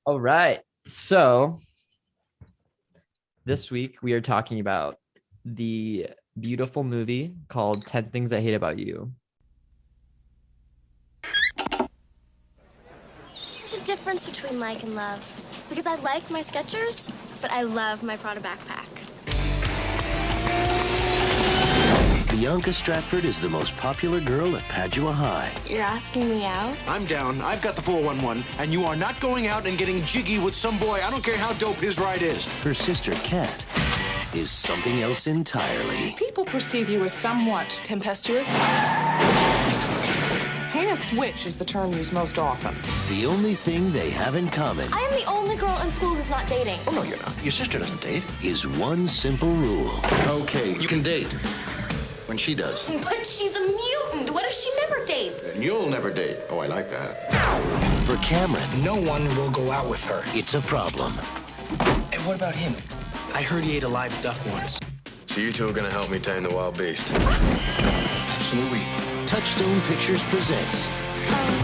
All right. So this week we are talking about the beautiful movie called 10 Things I Hate About You. There's a difference between like and love. Because I like my Skechers, but I love my Prada backpack. Bianca Stratford is the most popular girl at Padua High. You're asking me out? I'm down. I've got the 411, and you are not going out and getting jiggy with some boy. I don't care how dope his ride is. Her sister, Kat, is something else entirely. People perceive you as somewhat tempestuous. Heinous witch is the term used most often. The only thing they have in common I am the only girl in school who's not dating. Oh, no, you're not. Your sister doesn't date. is one simple rule. Okay, you can date. When she does. But she's a mutant. What if she never dates? And you'll never date. Oh, I like that. For Cameron, No one will go out with her. it's a problem. Hey, what about him? I heard he ate a live duck once. So you two are gonna help me tame the wild beast? Absolutely. Touchstone Pictures presents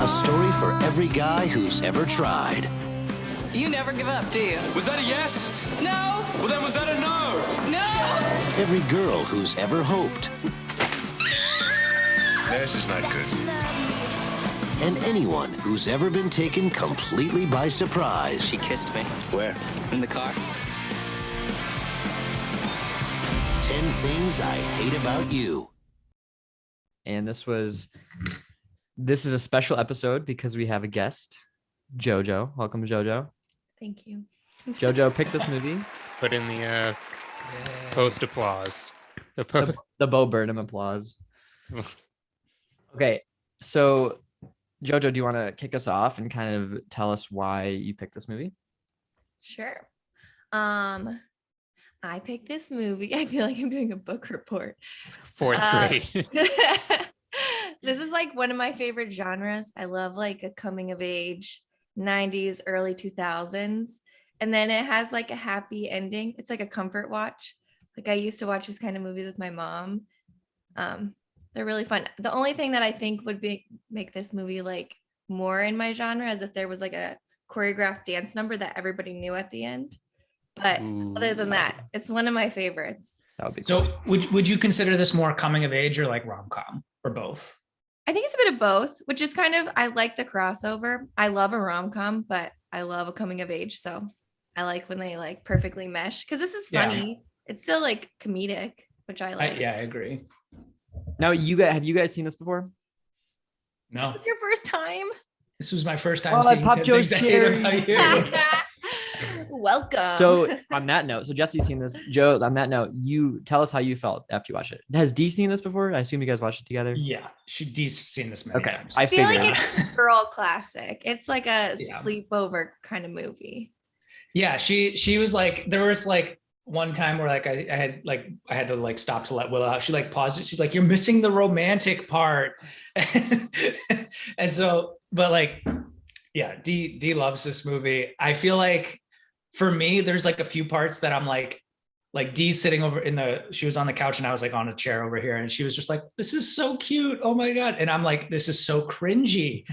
a story for every guy who's ever tried. You never give up, do you? Was that a yes? No! Well, then was that a no? No! Every girl who's ever hoped. This is not good. And anyone who's ever been taken completely by surprise. She kissed me. Where? In the car. 10 Things I Hate About You. And this is a special episode because we have a guest, Jojo. Welcome, Jojo. Thank you. Jojo picked this movie. Put in the post applause. The Bo Burnham applause. Okay, so Jojo, do you want to kick us off and kind of tell us why you picked this movie? Sure. I picked this movie. I feel like I'm doing a book report. Fourth grade. This is like one of my favorite genres. I love like a coming of age 90s, early 2000s. And then it has like a happy ending. It's like a comfort watch. Like I used to watch this kind of movies with my mom. They're really fun. The only thing that I think would make this movie like more in my genre is if there was like a choreographed dance number that everybody knew at the end. But other than that, it's one of my favorites. That would be cool. So would you consider this more coming of age or like rom-com or both? I think it's a bit of both, which is kind of, I like the crossover. I love a rom-com, but I love a coming of age. So I like when they like perfectly mesh because this is funny. Yeah. It's still like comedic, which I like. I agree. Now, have you guys seen this before? No. It's your first time? This was my first time seeing Pop Joe's cherry. Welcome. So on that note, so Jesse's seen this. Joe, on that note, you tell us how you felt after you watched it. Has Dee seen this before? I assume you guys watched it together. Yeah, Dee's seen this many times. I feel like it's a girl classic. It's like a sleepover kind of movie. Yeah, she was like, there was like one time where like I had to like stop to let Will out. She like paused it. She's like, "You're missing the romantic part," and so, but like, yeah, Dee loves this movie. I feel like for me, there's like a few parts that I'm like Dee's sitting over she was on the couch and I was like on a chair over here and she was just like, "This is so cute. Oh my God." And I'm like, "This is so cringy."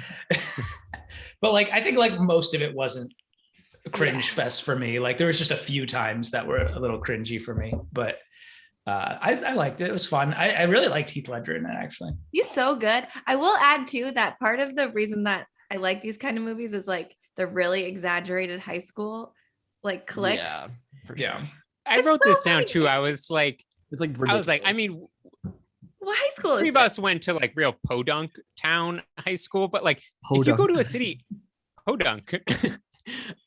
But like, I think like most of it wasn't a cringe fest for me. Like there was just a few times that were a little cringy for me, but I liked it. It was fun. I really liked Heath Ledger in it actually. He's so good. I will add too that part of the reason that I like these kind of movies is like the really exaggerated high school like cliques. Yeah, for Yeah. sure. I wrote this down too. I was like, It's like I was like, I ridiculous. mean, What high school is three of this? us went to like real podunk town high school, but like if you go to a city, podunk,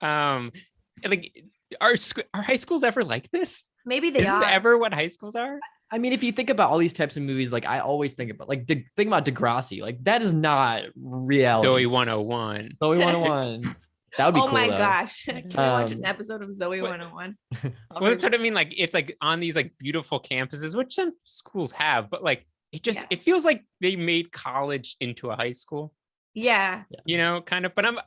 like are high schools ever like this? Maybe they Is are. this ever what high schools are? I mean, if you think about all these types of movies, like I always think about think about Degrassi. Like that is not reality. Zoe 101. Zoe 101. That would be oh cool. my though. gosh. Can we watch an Um, episode of Zoe what- 101? Well, that's what I mean. Like it's like on these like beautiful campuses, which some schools have, but like it feels like they made college into a high school, Yeah. you know, kind of. But I'm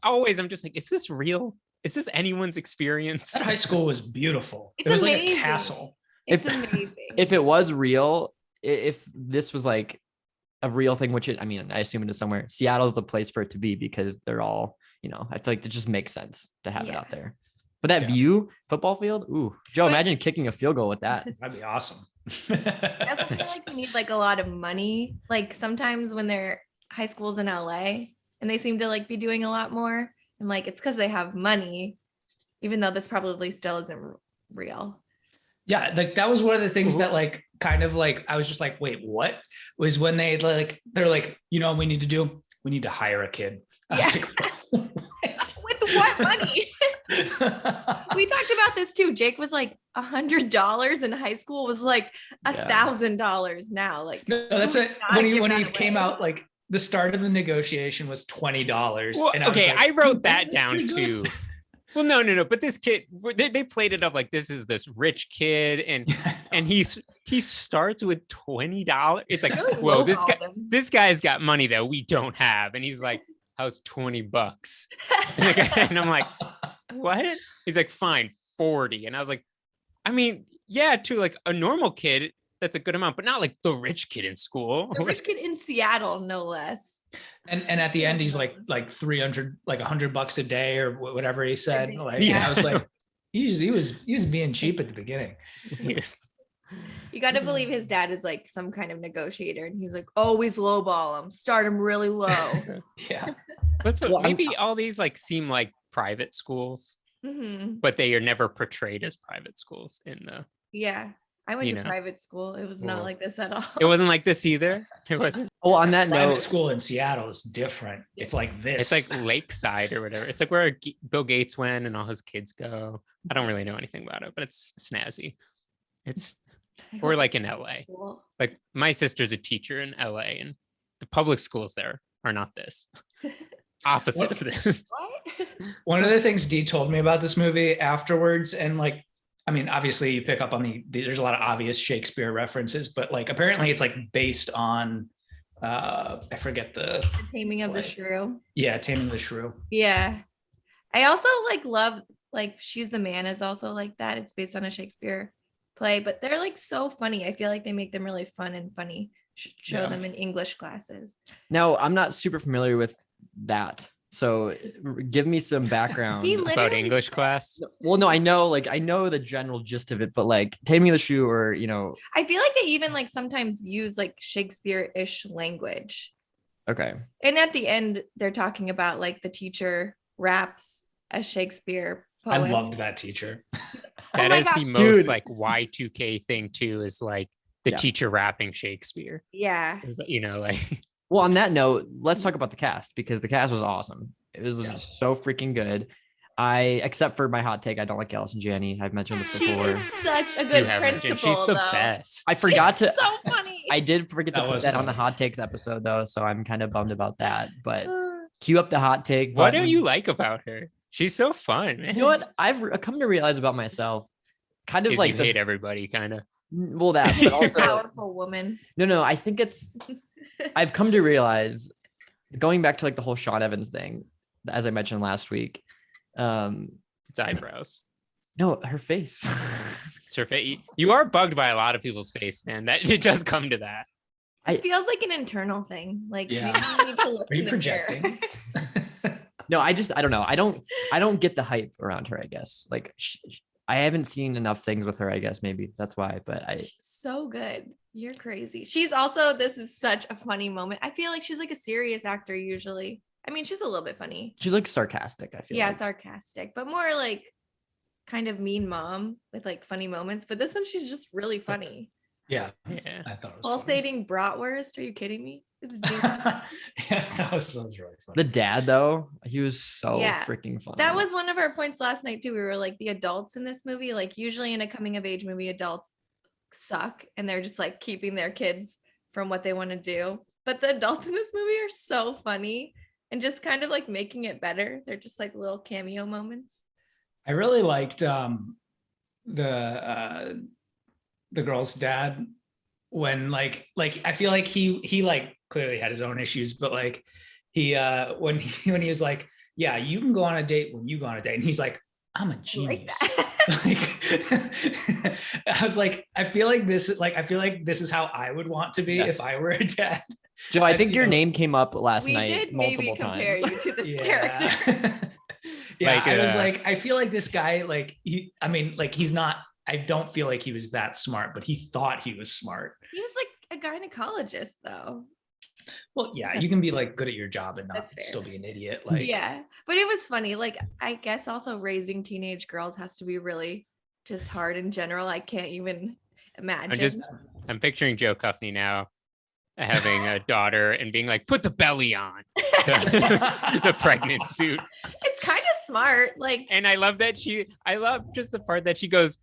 just like, is this real? Is this anyone's experience? That high school was beautiful. It's it was like amazing. a castle. It's amazing. If it was real, if this was like a real thing, which I mean, I assume it is somewhere, Seattle's the place for it to be because they're all, you know, I feel like it just makes sense to have it Yeah. out there. But that view, football field, ooh, Joe, But- imagine kicking a field goal with that. That'd be awesome. I also feel like you need like a lot of money. Like sometimes when they're high schools in LA and they seem to like be doing a lot more, and like it's because they have money, even though this probably still isn't real. Yeah, like that was one of the things that like kind of like I was just like, wait, what? Was when they're like, you know what we need to do? We need to hire a kid. I was like, With what money? We talked about this too. Jake was like $100 in high school was like $1,000 now. Like no, that's it. When he came out, like the start of the negotiation was $20. Well, and okay, I wrote that down too. Well, no. But this kid, they played it up like this is this rich kid, and he starts with $20. It's like, Really whoa, lowballed him. this guy's got money that we don't have, and he's like, how's $20? And I'm like, what? He's like, fine, 40. And I was like, I mean, yeah, to like a normal kid, that's a good amount, but not like the rich kid in school. The rich kid in Seattle, no less. And at the end, he's like 300, like $100 a day or whatever he said. Like, Yeah. I was like, he was being cheap at the beginning. Yes. You got to believe his dad is like some kind of negotiator, and he's like, always lowball him, start him really low. Yeah. That's what Well, maybe all these like seem like private schools, Mhm. but they are never portrayed as private schools in the. Yeah, I went You to know. private school. It was not Well, like this at all. It wasn't like this either. It wasn't. Oh, on that Private note, school in Seattle is different. It's like this. It's like Lakeside or whatever. It's like where Bill Gates went and all his kids go. I don't really know anything about it, but it's snazzy. It's or like in LA. Cool. Like my sister's a teacher in LA, and the public schools there are not this. Opposite of this. What? one of the things Dee told me about this movie afterwards, and like, I mean, obviously you pick up on there's a lot of obvious Shakespeare references, but like apparently it's like based on I forget The Taming of the Shrew. Taming the Shrew. Yeah. I also love She's the Man is also like that. It's based on a Shakespeare play, but they're like so funny. I feel like they make them really fun and funny. Show Yeah. them in English classes. now I'm not super familiar with that. So give me some background. He About literally English class. Well, no, I know the general gist of it, but like Taming of the Shrew or, you know, I feel like they even sometimes use Shakespeare-ish language. okay. And at the end, they're talking about the teacher raps a Shakespeare poem. I loved that teacher. That my is God. the most Dude. Y2K thing too, is like the Yeah. teacher rapping Shakespeare. Yeah. You know, like Well, on that note, let's talk about the cast because the cast was awesome. It was so freaking good. Except for my hot take, I don't like Allison Janney. I've mentioned this She before. is such a you good have mentioned, principal, she's the though. best. I forgot She's to. so funny. I did forget to That put was that on the funny. hot takes episode though, so I'm kind of bummed about that. But cue up the hot take. What do button. you like about her? She's so fun, man. You know what? I've come to realize about myself, kind of Is like you hate everybody, kind of. well that, but also Powerful woman. no. I think it's. I've come to realize, going back to the whole Sean Evans thing, as I mentioned last week. It's eyebrows. No, her face. It's her face. You are bugged by a lot of people's face, man. That it does come to that. It feels like an internal thing. Yeah. maybe you need to look Are you in the mirror. projecting? No, I don't know. I don't get the hype around her, I guess. I haven't seen enough things with her, I guess. Maybe that's why, but She's so good. You're crazy. She's also, this is such a funny moment. I feel like she's a serious actor usually. I mean, she's a little bit funny. she's sarcastic, I feel Yeah, like. sarcastic, but more kind of mean mom with funny moments. But this one, she's just really funny. Yeah. Yeah. I thought it was Pulsating bratwurst. Are you kidding me? It's funny. Yeah, that was really funny. The dad, though, he was so Yeah. freaking funny. That was one of our points last night too. We were the adults in this movie, usually in a coming of age movie, adults suck and they're just keeping their kids from what they want to do. But the adults in this movie are so funny and just kind of making it better. They're just little cameo moments. I really liked the girl's dad when I feel like he clearly had his own issues, but he when he was yeah, you can go on a date when you go on a date, and he's like, I'm a I like genius. that. I was like, I feel like this is how I would want to be if I were a dad. Joe, I think your name came up last We night did multiple maybe compare times. you to this Yeah. character. Yeah, Like, I was like, I feel like this guy, like he's not, I don't feel like he was that smart, but he thought he was smart. He was like a gynecologist though. Well, yeah, you can be like good at your job and not That's fair. still be an idiot. Like, Yeah, but it was funny. Like, I guess also raising teenage girls has to be really just hard in general. I can't even imagine. I'm picturing Joe Cuffney now having a daughter and being like, put the belly on the pregnant suit. It's kind of smart. Like, And I love that I love just the part that she goes,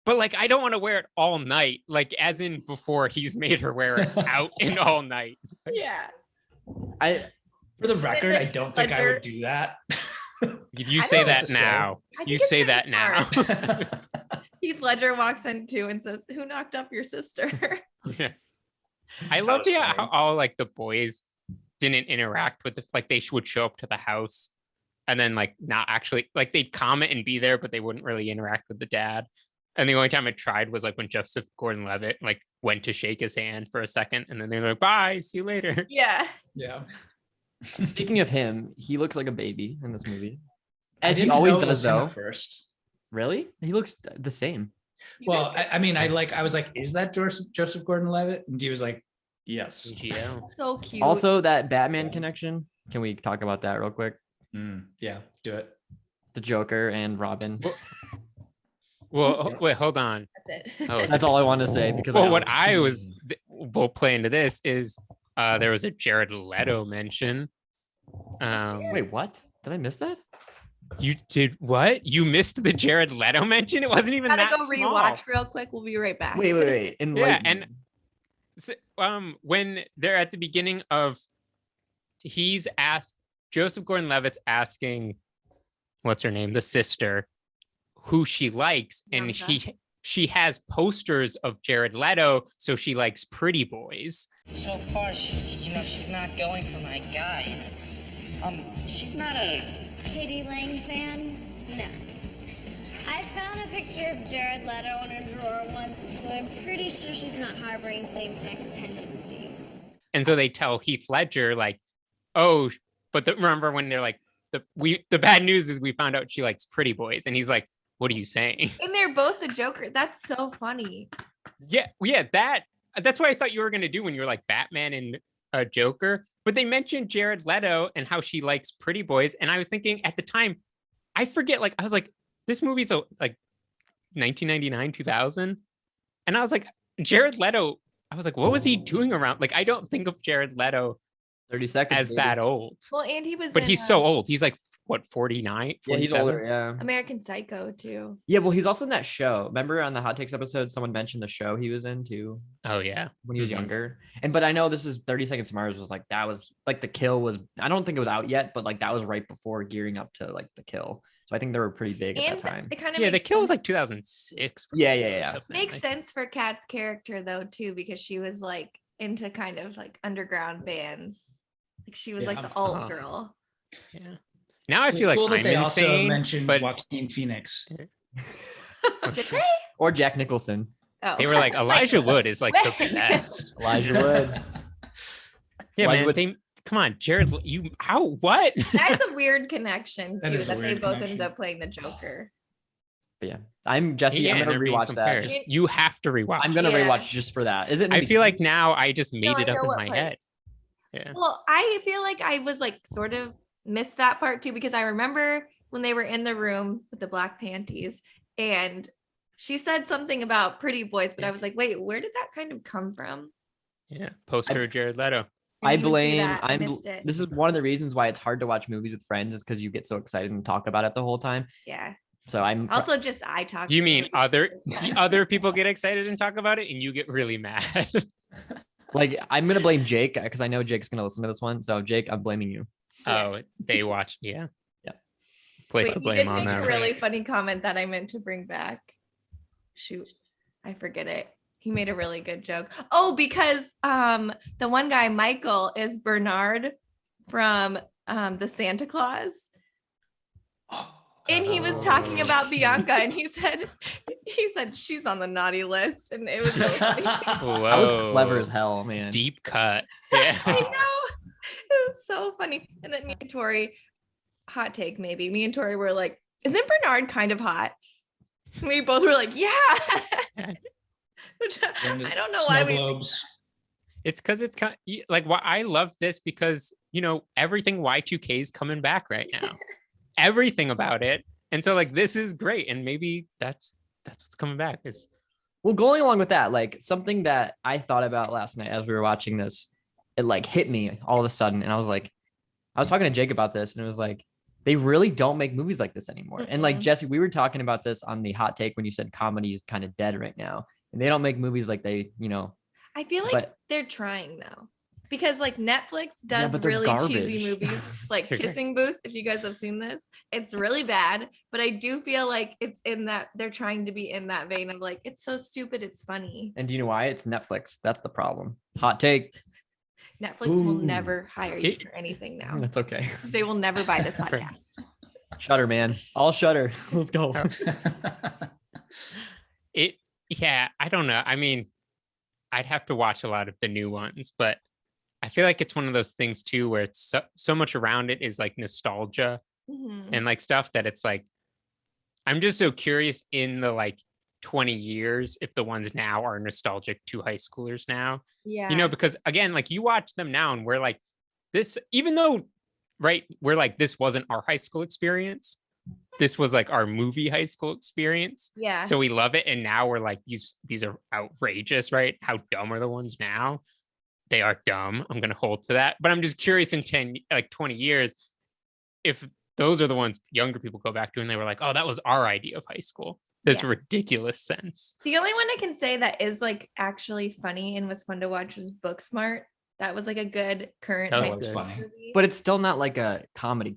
but like, I don't want to wear it all night. Like, as in before he's made her wear it out and all night. yeah. for the record, I don't think I would do that. You say that now. You say that now. Heath Ledger walks in too and says, "Who knocked up your sister?" Yeah. I love how all like the boys didn't interact with like they would show up to the house and then like not actually like they'd comment and be there, but they wouldn't really interact with the dad. And the only time it tried was like when Joseph Gordon-Levitt like went to shake his hand for a second and then they were like, bye, see you later. Yeah. Yeah. Speaking of him, he looks like a baby in this movie. I As he didn't always know it does was him though. at first. Really? He looks the same. Well, I mean, I was like, is that Joseph Gordon-Levitt? And he was like, yes. Yeah. So cute. Also, that Batman connection. Can we talk about that real quick? Yeah, do it. The Joker and Robin. Well, wait, hold on. That's it. Oh, That's all I want to say because what I was will play into this is there was a Jared Leto mention. Wait, what? Did I miss that? You did what? You missed the Jared Leto mention? It wasn't even Gotta that go small. rewatch real quick. We'll be right back. Wait. Yeah, and so, when they're at the beginning of, he's asked, Joseph Gordon-Levitt's asking, what's her name, the sister, who she likes, and she has posters of Jared Leto, so she likes pretty boys. So far, she's not going for my guy. She's not a Katie Lang fan? No. I found a picture of Jared Leto in her drawer once, so I'm pretty sure she's not harboring same-sex tendencies. And so they tell Heath Ledger, like, oh, but remember when they're like, the bad news is we found out she likes pretty boys, and he's like, what are you saying? And they're both the Joker. That's so funny. Yeah, that's what I thought you were gonna do when you were like Batman and Joker. But they mentioned Jared Leto and how she likes pretty boys, and I was thinking at the time, I forget, like I was like, this movie's like 1999, 2000, and I was like, Jared Leto. I was like, what was he doing around? Like, I don't think of Jared Leto 30 seconds as that old. Well, and he was But in, he's so old. He's like, what, 49? Yeah, he's 47? older. Yeah. American Psycho too. Yeah, well, he's also in that show. Remember on the Hot Takes episode, someone mentioned the show he was in too. Oh yeah, when he was younger. But I know this is 30 Seconds to Mars was like that was like the kill was. I don't think it was out yet, but like that was right before gearing up to like the kill. So I think they were pretty big at that time. It kind of the kill was like 2006. Yeah. Makes sense for Kat's character though too, because she was like into kind of like underground bands. Like she was like the alt girl. Yeah. Now I feel like that I'm they also insane, mentioned but Joaquin Phoenix. Did they? Or Jack Nicholson. Oh. they were like Elijah Wood is like the best. Elijah Wood. Yeah, Elijah man. Wood. Come on, Jared. You how what? That's a weird connection That too, is a that they weird both connection. ended up playing the Joker. But yeah, I'm Jesse. Yeah, I'm and gonna they're being rewatch that. compared. You have to rewatch. I'm gonna Yeah. rewatch just for that. Is it? in the I feel like beginning? now I just made No, it I up know in what my part. head. Yeah. Well, I feel like I was like sort of missed that part too, because I remember when they were in the room with the black panties and she said something about pretty boys, but I was like, wait, where did that kind of come from? Yeah. Poster of Jared Leto. I didn't even see blame. that. I missed it. This is one of the reasons why it's hard to watch movies with friends is because you get so excited and talk about it the whole time. Yeah. So I'm Also just I talk. You to mean movies. other people get excited and talk about it, and you get really mad? like I'm gonna blame Jake because I know Jake's gonna listen to this one. So Jake, I'm blaming you. Oh, they watched. Yeah. Yeah. Place Wait, the you blame did on make that. a really funny comment that I meant to bring back. Shoot, I forget it. He made a really good joke. Oh, because the one guy, Michael, is Bernard from the Santa Claus. And he was talking about Bianca, and he said she's on the naughty list, and it was so funny. That was clever as hell, man. Deep cut. Yeah. I know. It was so funny. And then me and Tori, hot take maybe. Me and Tori were like, "Isn't Bernard kind of hot?" We both were like, "Yeah." Which I don't know why we. It's because it's kind of, like why I love this because everything Y2K is coming back right now. Everything about it, and so like this is great, and maybe that's what's coming back is. Well, going along with that, like something that I thought about last night as we were watching this, it like hit me all of a sudden, and I was talking to Jake about this, and it was like they really don't make movies like this anymore. And like Jesse, we were talking about this on the hot take when you said comedy is kind of dead right now, and they don't make movies like they. I feel like they're trying though. Because like Netflix does really cheesy movies, like Kissing Booth. If you guys have seen this, it's really bad. But I do feel like it's in that they're trying to be in that vein of like, it's so stupid, it's funny. And do you know why? It's Netflix. That's the problem. Hot take. Netflix will never hire you for anything now. That's okay. They will never buy this podcast. Shutter, man. All Shutter. Let's go. I don't know. I mean, I'd have to watch a lot of the new ones, but I feel like it's one of those things too, where it's so much around it is like nostalgia and like stuff that it's like, I'm just so curious in the like 20 years, if the ones now are nostalgic to high schoolers now, because again, like you watch them now and we're like this, even though, right. We're like, this wasn't our high school experience. This was like our movie high school experience. Yeah. So we love it. And now we're like, these are outrageous, right? How dumb are the ones now? They are dumb. I'm going to hold to that. But I'm just curious in 20 years, if those are the ones younger people go back to and they were like, oh, that was our idea of high school. This ridiculous sense. The only one I can say that is like actually funny and was fun to watch was Booksmart. That was like a good current high school movie. But it's still not like a comedy.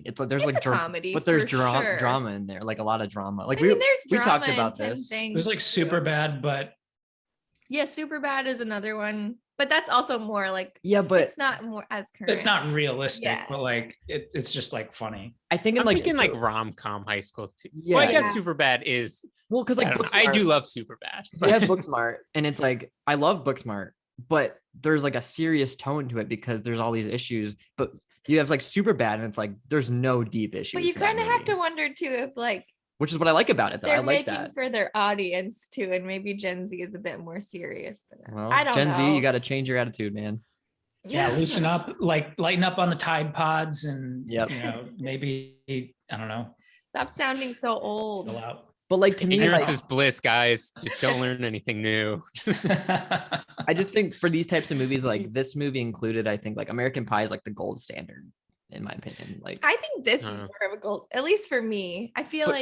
It's like there's like comedy, but there's sure. drama in there, like a lot of drama. Like there's we drama talked about this. It was like Superbad, but yeah, Superbad is another one. But that's also more like but it's not more as current. It's not realistic, but like it's just like funny. I think I'm thinking like rom-com high school too. Yeah, well, I guess Superbad is because like I do love Superbad. I have Booksmart, and it's like I love Booksmart, but there's like a serious tone to it because there's all these issues. But you have like Superbad, and it's like there's no deep issues. But you kind of have to wonder too if like. Which is what I like about it, though. They're I like making that for their audience too, and maybe Gen Z is a bit more serious than us. Well, I don't know. Gen Z, you got to change your attitude, man. Yeah, loosen up, like lighten up on the Tide Pods, and maybe I don't know. Stop sounding so old. Chill out. But like to me, ignorance is bliss, guys. Just don't learn anything new. I just think for these types of movies, like this movie included, I think like American Pie is like the gold standard, in my opinion. Like I think this is more of a gold, at least for me. I feel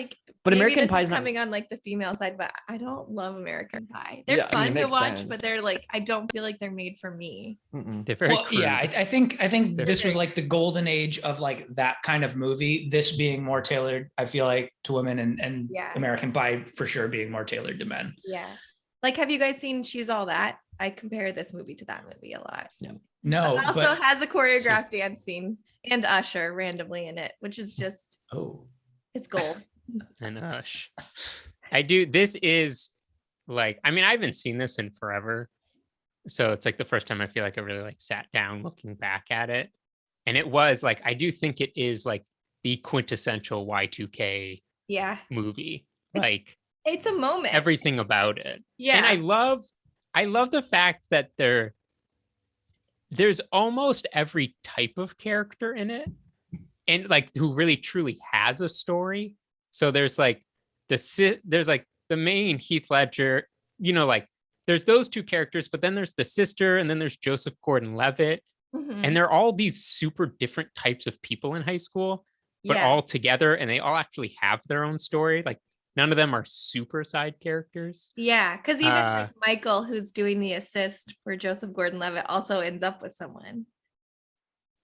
but American Pie is coming on like the female side, but I don't love American Pie. They're fun to watch, but they're like I don't feel like they're made for me. They're very crude. Yeah, I think this was like the golden age of like that kind of movie. This being more tailored, I feel like, to women, and American Pie for sure being more tailored to men. Yeah, like have you guys seen She's All That? I compare this movie to that movie a lot. No, it also has a choreographed dance scene and Usher randomly in it, which is just it's gold. And Ush. I do. This is like, I mean, I haven't seen this in forever. So it's like the first time I feel like I really like sat down looking back at it. And it was like, I do think it is like the quintessential Y2K movie. It's a moment. Everything about it. Yeah. And I love the fact that there's almost every type of character in it, and like who really truly has a story. So there's like there's like the main Heath Ledger, like there's those two characters, but then there's the sister, and then there's Joseph Gordon-Levitt, and they're all these super different types of people in high school, but all together, and they all actually have their own story. Like none of them are super side characters. Yeah, because even like Michael, who's doing the assist for Joseph Gordon-Levitt, also ends up with someone.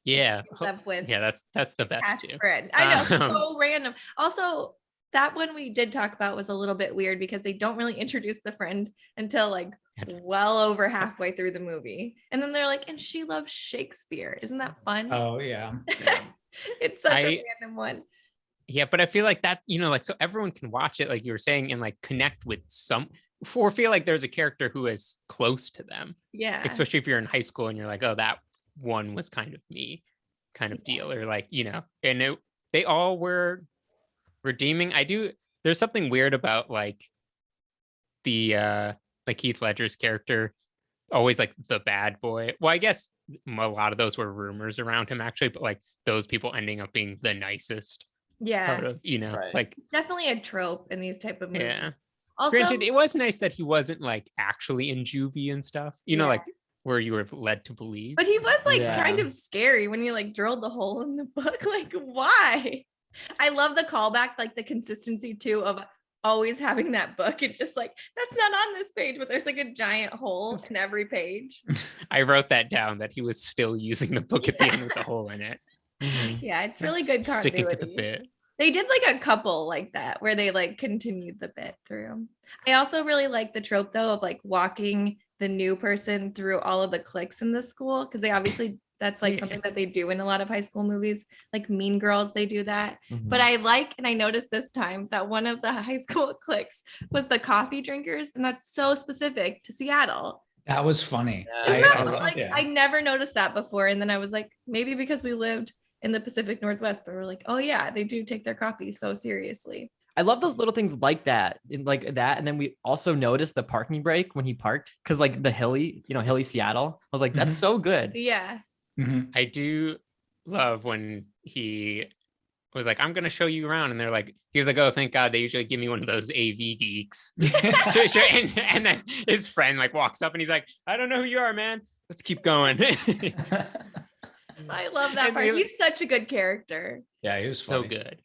Yeah, with that's the best too. Friend. I know, so random. Also, that one we did talk about was a little bit weird because they don't really introduce the friend until like well over halfway through the movie, and then they're like, "And she loves Shakespeare." Isn't that fun? Oh yeah. It's such a random one. Yeah, but I feel like that, like so everyone can watch it, like you were saying, and like connect with or feel like there's a character who is close to them. Yeah. Especially if you're in high school and you're like, oh, that one was kind of me, kind of deal, or like, and they all were redeeming. There's something weird about like the like Heath Ledger's character, always like the bad boy. Well, I guess a lot of those were rumors around him actually, but like those people ending up being the nicest. Yeah. Part of, like it's definitely a trope in these type of movies. Yeah. Also, granted, it was nice that he wasn't like actually in juvie and stuff, like where you were led to believe. But he was like kind of scary when he like drilled the hole in the book. Like, why? I love the callback, like the consistency too of always having that book and just like, that's not on this page, but there's like a giant hole in every page. I wrote that down, that he was still using the book at the end with the hole in it. Yeah, it's really good continuity. Sticking to the bit. They did like a couple like that where they like continued the bit through. I also really like the trope though of like walking the new person through all of the cliques in the school, because they obviously that's like something that they do in a lot of high school movies, like Mean Girls, they do that. But I noticed this time that one of the high school cliques was the coffee drinkers, and that's so specific to Seattle. That was funny. I never noticed that before, and then I was like, maybe because we lived in the Pacific Northwest, but we're like, oh yeah, they do take their coffee so seriously. I love those little things like that, and then we also noticed the parking brake when he parked, because like the hilly Seattle. I was like, that's so good. Yeah. I do love when he was like, I'm gonna show you around, and they're like, he was like, oh, thank God, they usually give me one of those AV geeks. and then his friend like walks up and he's like, I don't know who you are, man. Let's keep going. I love that part. He's such a good character. Yeah, he was funny. So good.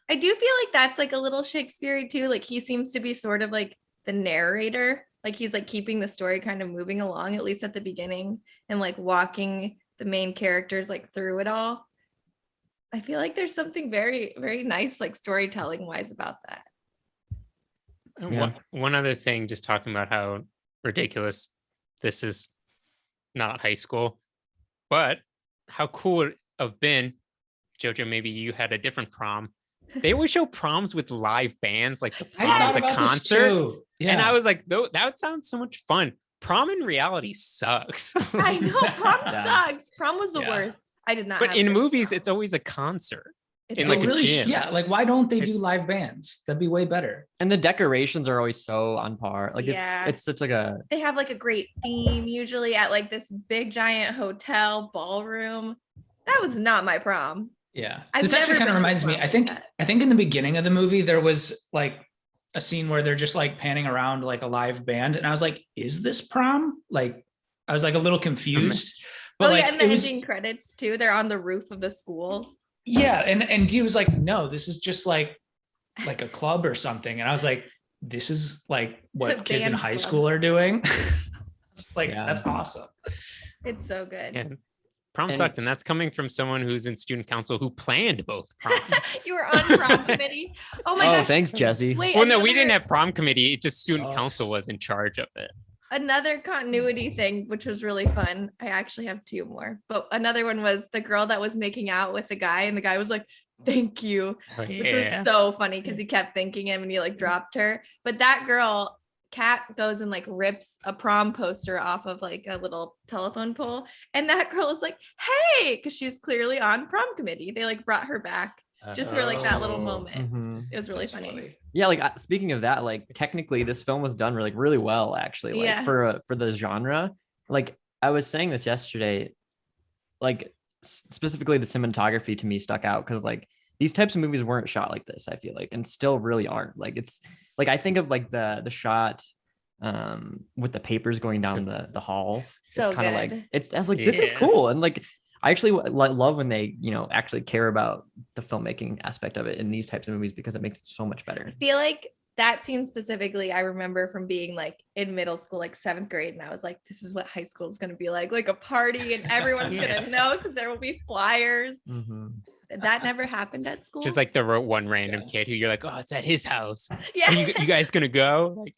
I do feel like that's like a little Shakespeare too. Like he seems to be sort of like the narrator. Like he's like keeping the story kind of moving along, at least at the beginning, and like walking the main characters like through it all. I feel like there's something very, very nice, like storytelling wise about that. Yeah. One other thing, just talking about how ridiculous this is, not high school, but how cool it have been, Jojo, maybe you had a different prom. They always show proms with live bands, like the prom is a concert. Yeah. And I was like, that sounds so much fun. Prom in reality sucks. I know, prom sucks. Prom was the worst. I did not. But in movies, it's always a concert. It's in like really, a gym. Yeah, like why don't they do live bands? That'd be way better. And the decorations are always so on par. Like it's such like a. They have like a great theme usually at like this big giant hotel ballroom. That was not my prom. Yeah, this actually kind of reminds me. I think in the beginning of the movie there was like a scene where they're just like panning around like a live band, and I was like, "Is this prom?" Like, I was like a little confused. But like, and the ending credits too. They're on the roof of the school. Yeah, and Dee was like, "No, this is just like a club or something," and I was like, "This is like what kids in high school are doing." It's like that's awesome. It's so good. Yeah. Prom sucked, and that's coming from someone who's in student council who planned both proms. You were on prom committee. Oh my gosh! Thanks, Jesse. Wait, well, no, we didn't have prom committee. It just student council was in charge of it. Another continuity thing, which was really fun. I actually have two more, but another one was the girl that was making out with the guy, and the guy was like, "Thank you," which was so funny because he kept thanking him, and he like dropped her. But that girl, Kat, goes and like rips a prom poster off of like a little telephone pole, and that girl is like, "Hey," because she's clearly on prom committee. They like brought her back just for like that little moment. It was really funny. Yeah, like speaking of that, like technically this film was done really well actually. Like for the genre. Like I was saying this yesterday, like specifically the cinematography to me stuck out because like these types of movies weren't shot like this, I feel like, and still really aren't. Like it's like I think of like the shot with the papers going down the halls. So it's kind of like I was like, this is cool. And like I actually love when they, actually care about the filmmaking aspect of it in these types of movies because it makes it so much better. I feel like that scene specifically, I remember from being like in middle school, like 7th grade. And I was like, this is what high school is going to be like a party and everyone's going to know because there will be flyers. That never happened at school. Just like the one random kid who you're like, oh, it's at his house. Yeah. You guys going to go? Like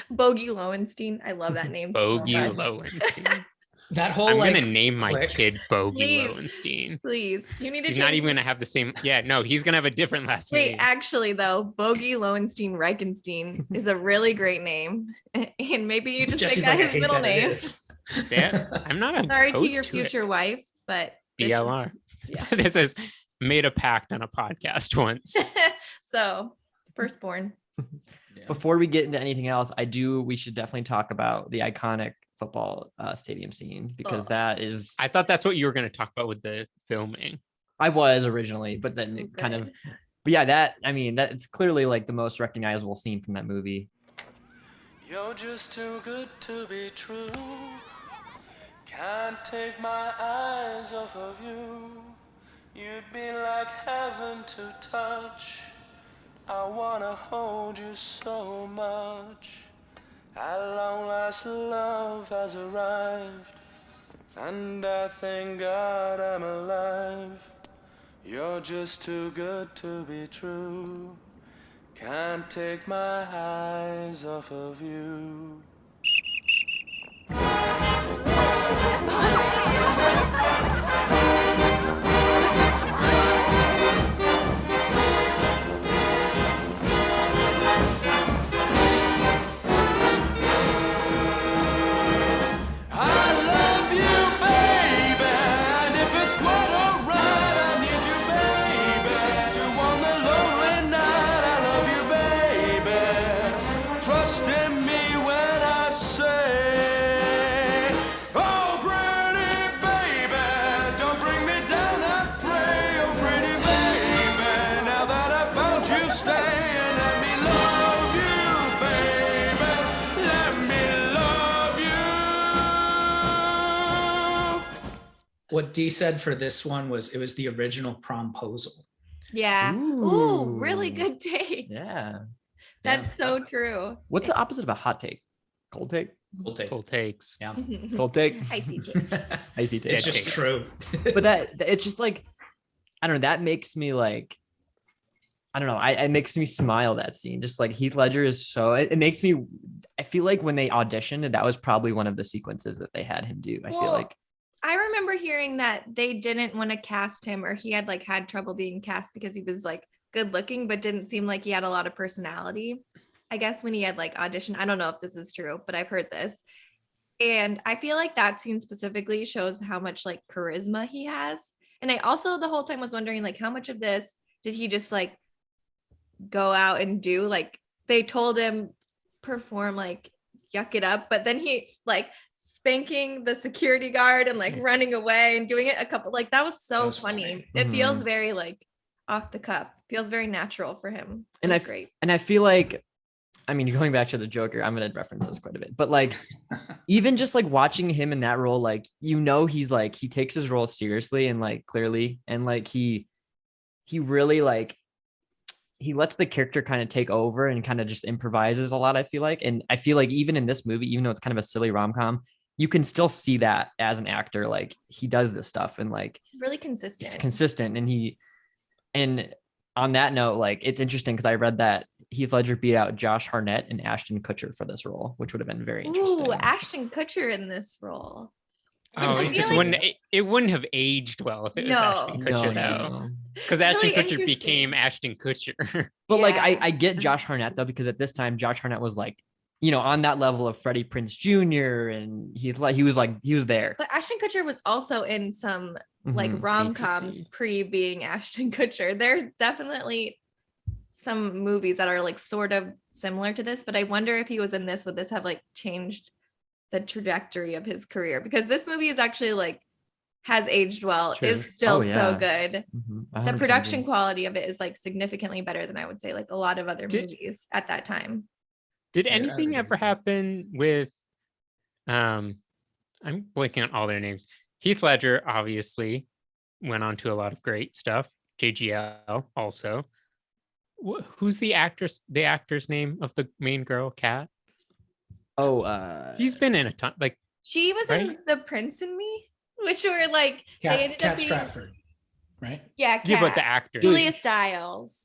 Bogey Lowenstein. I love that name. Bogey Lowenstein. That whole I'm like gonna name my click. kid Bogey Please. Lowenstein. Please, you need to. He's not change- even gonna have the same. Yeah, no, he's gonna have a different last Wait, name. actually, though, Bogey Lowenstein Reichenstein is a really great name, and maybe you just Jesse's make that like, I his hate middle that it name. is. Yeah, I'm not Sorry to opposed your to future wife, but this is- BLR. yeah. This is made a pact on a podcast once. So, firstborn. Before we get into anything else, we should definitely talk about the iconic football stadium scene, because that is, I thought that's what you were going to talk about with the filming. I was originally, but then So it kind of, good. but yeah, that's clearly like the most recognizable scene from that movie. You're just too good to be true. Can't take my eyes off of you. You'd be like heaven to touch. I wanna hold you so much. At long last, love has arrived, and I thank God I'm alive. You're just too good to be true. Can't take my eyes off of you. What Dee said for this one was it was the original promposal. Yeah. Ooh, really good take. Yeah. That's so true. What's the opposite of a hot take? Cold take? Cold take. Cold takes. Yeah. Cold take? Icy take. Icy take. It's just true. But it's just like, I don't know, that makes me like, I don't know, it makes me smile, that scene. Just like Heath Ledger is so, it makes me, I feel like when they auditioned, that was probably one of the sequences that they had him do. I feel like. I remember hearing that they didn't want to cast him, or he had like had trouble being cast because he was like good looking, but didn't seem like he had a lot of personality. I guess when he had like audition, I don't know if this is true, but I've heard this. And I feel like that scene specifically shows how much like charisma he has. And I also the whole time was wondering like how much of this did he just like go out and do? Like they told him perform like yuck it up, but then he like spanking the security guard and like running away and doing it a couple, like that was so funny. It feels very like off the cuff, feels very natural for him. And It's great. And I feel like, I mean, going back to the Joker, I'm going to reference this quite a bit, but like, even just like watching him in that role, like, you know, he's like, he takes his role seriously and like clearly, and like, he really like, he lets the character kind of take over and kind of just improvises a lot, I feel like. And I feel like even in this movie, even though it's kind of a silly rom-com, you can still see that as an actor, like he does this stuff and like, He's really consistent. it's consistent. And on that note, like, it's interesting because I read that Heath Ledger beat out Josh Hartnett and Ashton Kutcher for this role, which would have been very interesting. Ooh, Ashton Kutcher in this role. Oh, it wouldn't have aged well if it was Ashton Kutcher, though. Because Ashton Kutcher became Ashton Kutcher. But like, I get Josh Hartnett though, because at this time, Josh Hartnett was like, you know, on that level of Freddie Prinze Jr. and he was there. But Ashton Kutcher was also in some like rom-coms pre being Ashton Kutcher. There's definitely some movies that are like sort of similar to this, but I wonder if he was in this, would this have like changed the trajectory of his career? Because this movie is actually like has aged well, is still so good. The production quality of it is like significantly better than I would say like a lot of other movies at that time. Did anything ever happen with I'm blanking on all their names. Heath Ledger obviously went on to a lot of great stuff. JGL also. Who's the actress? The actor's name of the main girl, Kat? Oh, he's been in a ton. Like she was in The Prince and Me, which were like they ended up being Stratford, right? Yeah, Kat. Yeah, but the actor Julia Stiles.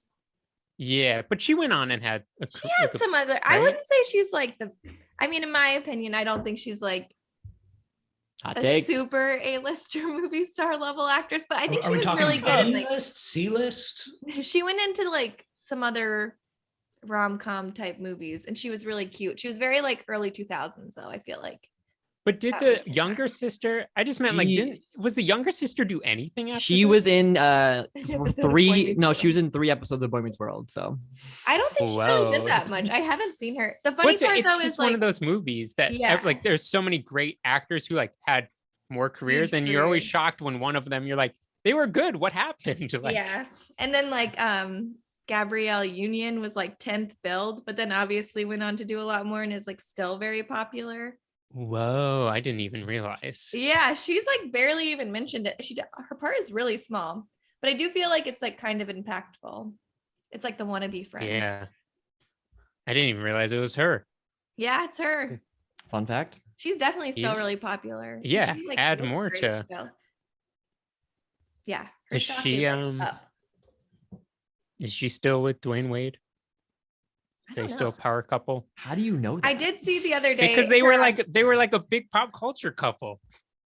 Yeah, but she went on and had she had some other. Right? I wouldn't say she's like the. I mean, in my opinion, I don't think she's like Hot a take. super A-lister movie star level actress, but I think Are she we was talking really good in like B-list, C-list? she went into like some other rom-com type movies and she was really cute. She was very like early 2000s though, I feel like. But did That the was younger sister? I just meant like, was the younger sister do anything after She this? was in Episode of Boy three. Meets No, World. she was in 3 episodes of Boy Meets World. So I don't think she really Whoa. did that much. I haven't seen her. The funny part It's though just is one like of those movies that Yeah. like there's so many great actors who like had more careers, Huge and you're always careers. shocked when one of them you're like, they were good. What happened? Like, yeah. And then like Gabrielle Union was like 10th billed, but then obviously went on to do a lot more and is like still very popular. whoa, I didn't even realize. Yeah, she's like barely even mentioned it. Her part is really small, but I do feel like it's like kind of impactful. It's like the wannabe friend. Yeah. I didn't even realize it was her. Yeah, it's her. fun fact. She's definitely still Yeah. really popular. And Yeah, she, like, add looks more great to- still. Yeah. her Is stock she like, up. is she still with Dwayne Wade? I Are they don't still a know. power couple? How do you know that? I did see the other day Because they her were on- like a big pop culture couple.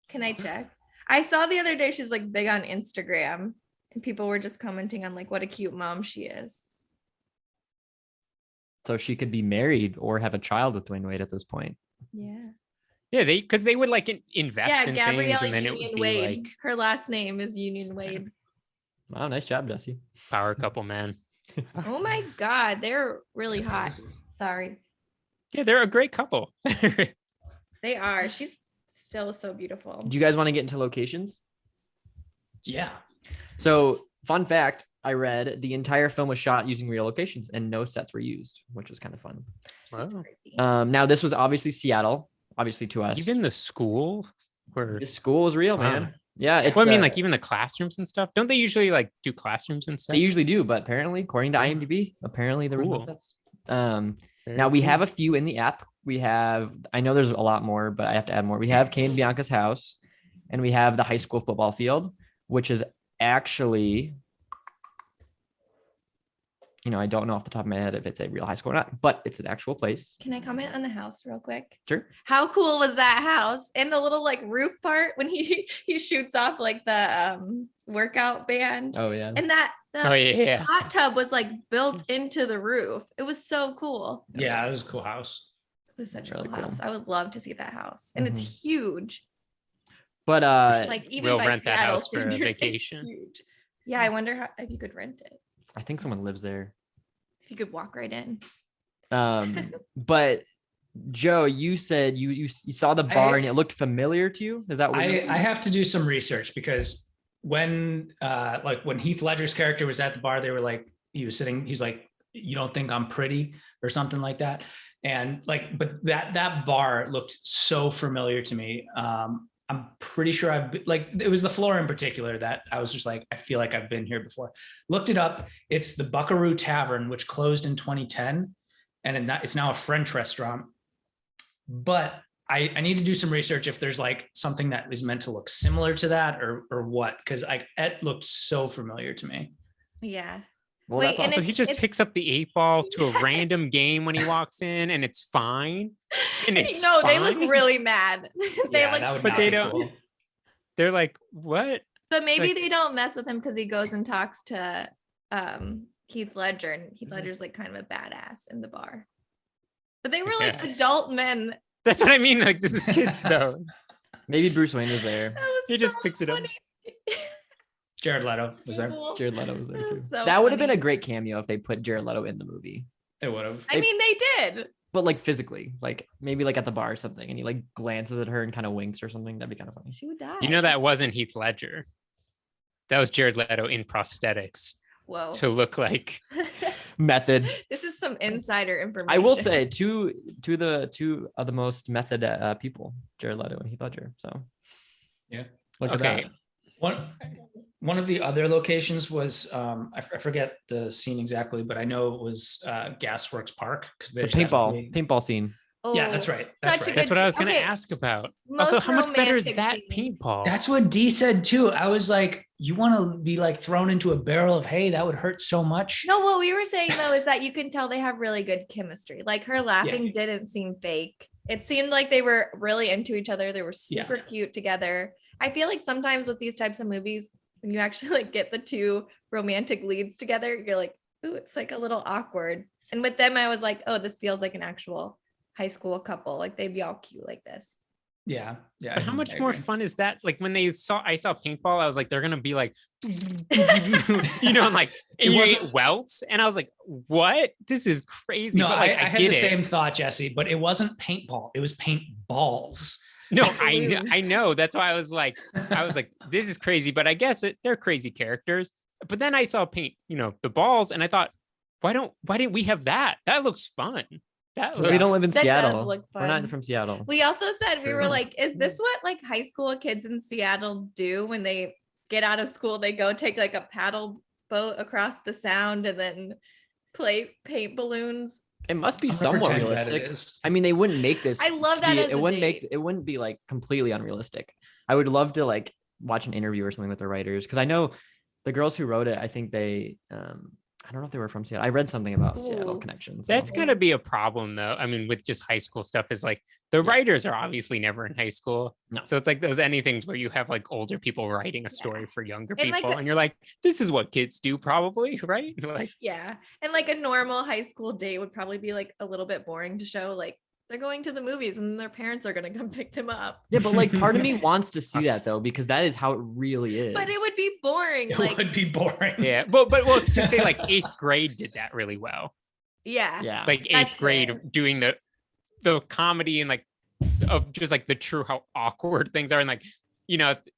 Can I check? I saw the other day she's like big on Instagram and people were just commenting on like what a cute mom she is. So she could be married or have a child with Dwayne Wade at this point. Yeah. Yeah, because they would like invest Yeah, in Gabrielle things, and then it Union would be Wade. like Her last name is Union Wade. Wow, nice job, Jesse. power couple, man. Oh my God, they're really hot. Sorry. Yeah, they're a great couple. They are. She's still so beautiful. Do you guys want to get into locations? Yeah. So, fun fact, I read the entire film was shot using real locations and no sets were used, which was kind of fun. That's Wow. crazy. Now, this was obviously Seattle, obviously to us. Even the school where The school is real, Wow. man. Yeah, it's. well, I mean, like even the classrooms and stuff. Don't they usually like do classrooms and stuff? they usually do, but apparently, according to IMDb, apparently there was no Cool. sets. Very Now we cool. have a few in the app. We have, I know there's a lot more, but I have to add more. We have Kane and Bianca's house, and we have the high school football field, which is actually, I don't know off the top of my head if it's a real high school or not, but it's an actual place. Can I comment on the house real quick? Sure. How cool was that house? And the little like roof part when he shoots off like the workout band. Oh yeah. And the Oh yeah. hot tub was like built into the roof. It was so cool. Yeah, it was a cool house. It was such a Really cool cool. house. I would love to see that house. And it's huge. But Like even we'll by rent that Seattle house for a standards, it's vacation. huge. Yeah, I wonder if you could rent it. I think someone lives there. If you could walk right in. But Joe, you said you saw the bar and it looked familiar to you. Is that what I have to do some research because when Heath Ledger's character was at the bar, they were like, he's like, you don't think I'm pretty or something like that. And like, but that bar looked so familiar to me. I'm pretty sure it was the floor in particular that I was just like, I feel like I've been here before. Looked it up. It's the Buckaroo Tavern, which closed in 2010. And it's now a French restaurant. But I need to do some research if there's like something that is meant to look similar to that or what, because it looked so familiar to me. Yeah. Well, Wait, that's and also So he just picks up the 8-ball to a random game when he walks in, and it's fine. And it's no, they fine. look really mad. They Yeah, look, that would but not they be don't. cool. They're like, what? but maybe like- they don't mess with him because he goes and talks to Heath Ledger, and Heath Ledger's like kind of a badass in the bar. But they were like Yes. adult men. That's what I mean. Like this is kids though. maybe Bruce Wayne was there. That was He just so picks it up. funny. Jared Leto was there. Cool. Jared Leto was there That too. was so That would have been funny. a great cameo if they put Jared Leto in the movie. It would have. I mean, they did. But like physically, like maybe like at the bar or something, and he like glances at her and kind of winks or something. That'd be kind of funny. She would die. You know that wasn't Heath Ledger. That was Jared Leto in prosthetics Whoa. to look like. Method. This is some insider information. I will say two of the most method people, Jared Leto and Heath Ledger. So Yeah. look at Okay. that. One of the other locations was I forget the scene exactly, but I know it was Gasworks Park because The there's paintball scene. Yeah, that's right. That's such a right. That's good what I was scene. going to Okay, ask about. most Also, how much better is romantic that scene. paintball? That's what Dee said too. I was like, you want to be like thrown into a barrel of hay? That would hurt so much. No, what we were saying though is that you can tell they have really good chemistry. Like her laughing didn't seem fake. It seemed like they were really into each other. They were Yeah. super cute together. I feel like sometimes with these types of movies, when you actually like get the two romantic leads together, you're like, ooh, it's like a little awkward. And with them, I was like, oh, this feels like an actual high school couple. Like they'd be all cute like this. Yeah. But how much more fun is that? Like when I saw paintball, I was like, they're gonna be like, and like and you get welts, and I was like, what? This is crazy. No, but like, I had the same thought, Jesse, but it wasn't paintball. It was paintballs. No, I know. That's why I was like, this is crazy. But I guess they're crazy characters. But then I saw paint, the balls, and I thought, why didn't we have that? That looks fun. We don't live in That Seattle. does look We're not fun. from Seattle. We also said, we were like, is this what like high school kids in Seattle do when they get out of school? They go take like a paddle boat across the sound and then paint balloons. It must be I'm gonna somewhat pretend that realistic. it is. I mean, they wouldn't make this. I love that as it a wouldn't date. it wouldn't be like completely unrealistic. I would love to like watch an interview or something with the writers, because I know the girls who wrote it, I think they I don't know if they were from Seattle. I read something about Seattle Ooh. connections. That's gonna be a problem though. I mean, with just high school stuff, is like the writers are obviously never in high school. No. So it's like those anythings where you have like older people writing a story for younger And, like, people, and you're like, this is what kids do, probably, right? Like, Yeah. And like a normal high school date would probably be like a little bit boring to show. Like they're going to the movies and their parents are going to come pick them up. Yeah, but like part of me wants to see that though, because that is how it really is. But it would be boring. It Like, would be boring. yeah, but well, to say like 8th grade did that really well. yeah. Yeah. Like 8th That's grade fair. doing the comedy and like of just like the true how awkward things are, and like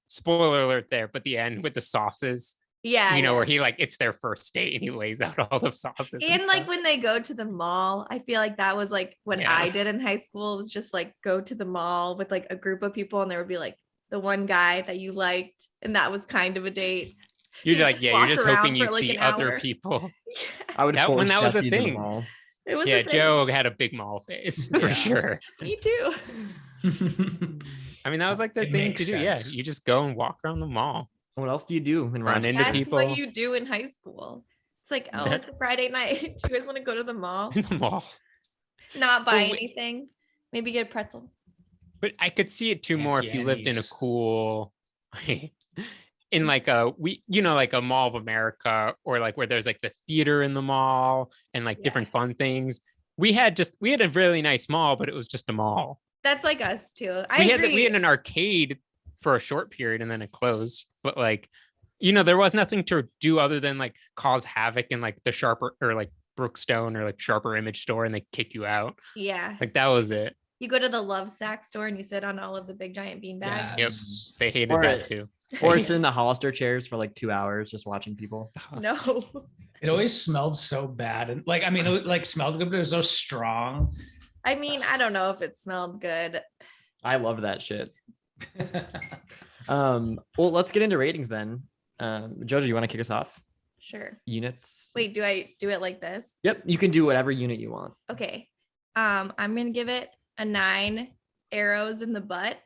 spoiler alert there, but the end with the sauces. Yeah. Where he like it's their first date and he lays out all the sauces. And like stuff. when they go to the mall, I feel like that was like when Yeah. I did in high school. It was just like go to the mall with like a group of people, and there would be like the one guy that you liked, and that was kind of a date. You're You like, just you're walk just around hoping you for, like, see an other hour. people. I would That when force that was a Jesse to the thing. mall. It was Yeah, a thing. Joe had a big mall face for sure. Me too. I mean, that was like the It thing to makes do. sense. Yeah, you just go and walk around the mall. What else do you do in Run Rochester? into That's people. what you do in high school. It's like, oh, it's a Friday night. Do you guys want to go to the mall? In the mall. Not buy Well, anything. Maybe get a pretzel. But I could see it too more if you lived in a Anti-Annies. cool, in like like a Mall of America, or like where there's like the theater in the mall and like different fun things. We had a really nice mall, but it was just a mall. That's like us too. I we agree. had an arcade for a short period and then it closed. But like, there was nothing to do other than like cause havoc in like the Sharper or like Brookstone or like Sharper Image store, and they kick you out. Yeah. Like that was it. You go to the Love Sack store and you sit on all of the big giant bean bags. Yep. They hated Or- that too. Or sit in the Hollister chairs for like 2 hours just watching people. No. It always smelled so bad. And like, I mean, it like smelled good, but it was so strong. I mean, I don't know if it smelled good. I love that shit. Well, let's get into ratings then. Jojo, you want to kick us off? Sure. Units. Wait, do I do it like this? Yep, you can do whatever unit you want. Okay. I'm gonna give it a 9 arrows in the butt.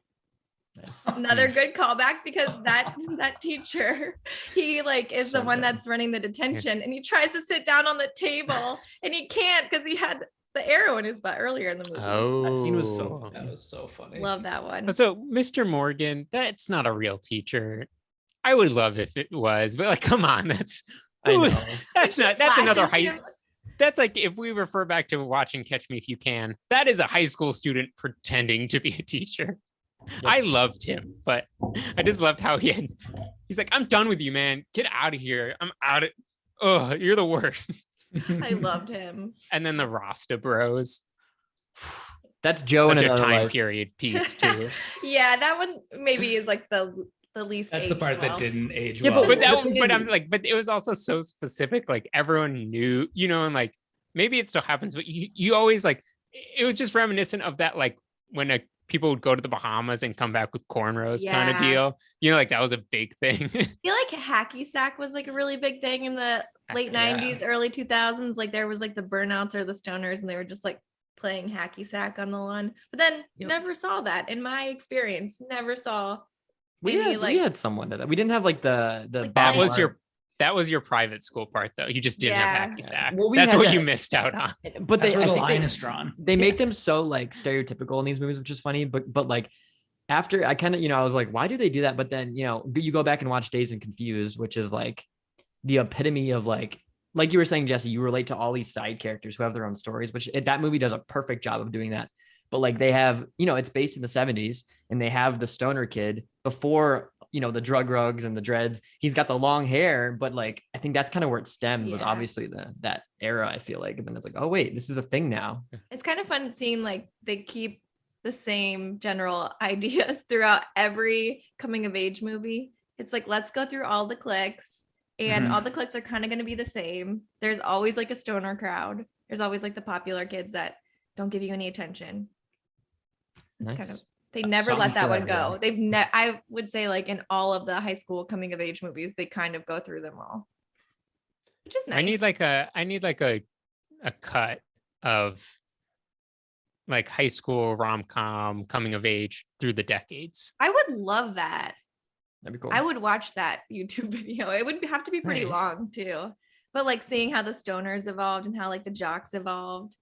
Nice. Another good callback, because that teacher, he like is the So one good. that's running the detention, and he tries to sit down on the table and he can't because he had the arrow in his butt earlier in the movie. Oh, That scene was so funny. That was so funny. Love that one. So Mr. Morgan, that's not a real teacher. I would love if it was, but like, come on, that's I know. that's another Flashes high. him. That's like if we refer back to watching Catch Me If You Can, that is a high school student pretending to be a teacher. I loved him, but I just loved how he's like, I'm done with you, man. Get out of here. I'm out of. Oh, you're the worst. I loved him. And then the Rasta Bros. That's Joe in Such a another time life. period piece too. Yeah, that one maybe is like the least. That's the aged part well. that didn't age Yeah, well. But The that thing but is- I'm like, but it was also so specific. Like everyone knew, and like maybe it still happens, but you always like it was just reminiscent of that, like when people would go to the Bahamas and come back with cornrows kind of Yeah. deal. Like that was a big thing. I feel like hacky sack was like a really big thing in the late Yeah. 90s, early 2000s. Like there was like the burnouts or the stoners, and they were just like playing hacky sack on the lawn. But then never saw that in my experience. Never saw We any, had, like we had someone that we didn't have like the Like Bob that was Marley. that was your private school part though. You just didn't have hacky sack. Well, That's had what that- you missed out on. But That's where I the think line is drawn. They make them so like stereotypical in these movies, which is funny. But like after I kind of, I was like, why do they do that? But then, you go back and watch Dazed and Confused, which is like the epitome of like you were saying, Jesse, you relate to all these side characters who have their own stories, which that movie does a perfect job of doing that. But like they have, it's based in the 70s and they have the stoner kid before, the drug rugs and the dreads. He's got the long hair, but like, I think that's kind of where it stemmed was obviously that era, I feel like. And then it's like, oh wait, this is a thing now. It's kind of fun seeing like they keep the same general ideas throughout every coming of age movie. It's like, let's go through all the cliques and all the cliques are kind of going to be the same. There's always like a stoner crowd. There's always like the popular kids that don't give you any attention. It's kind of, they never let that one go. They've I would say like in all of the high school coming of age movies, they kind of go through them all, which is nice. I need like a cut of like high school rom-com coming of age through the decades. I would love that. That'd be cool. I would watch that YouTube video. It would have to be pretty long too. But like seeing how the stoners evolved and how like the jocks evolved,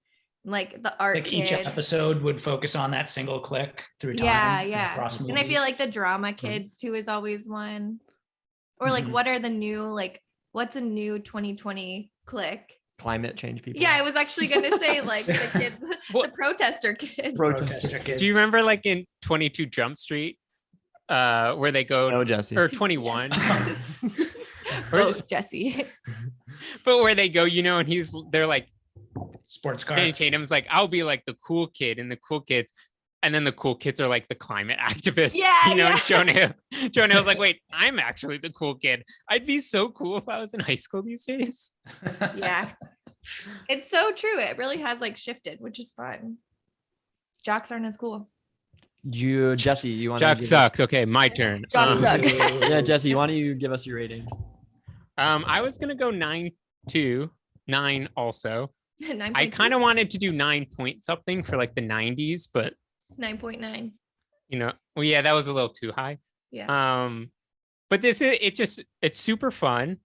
like the art Like kid. each episode would focus on that single click through time. Yeah. And I feel like the drama kids too is always one. Or like what are the new, like what's a new 2020 click? Climate change people. Yeah, I was actually gonna say like the kids, the protester kids. Protester kids. Do you remember like in 22 Jump Street? Where they go Jesse. or 21 Jesse. But where they go, and they're like sports car. Channing Tatum's like, I'll be like the cool kid and the cool kids, and then the cool kids are like the climate activists. And Jonah's like, wait, I'm actually the cool kid. I'd be so cool if I was in high school these days. Yeah. It's so true. It really has like shifted, which is fun. Jocks aren't as cool. Jesse, you want Jock sucks. Okay, my turn. Jock suck. Yeah, Jesse, why don't you give us your rating? I was gonna go 9 also. 9. I kind of wanted to do 9 point something for like the 90s, but 9.9. Well, yeah, that was a little too high. Yeah. But it's super fun.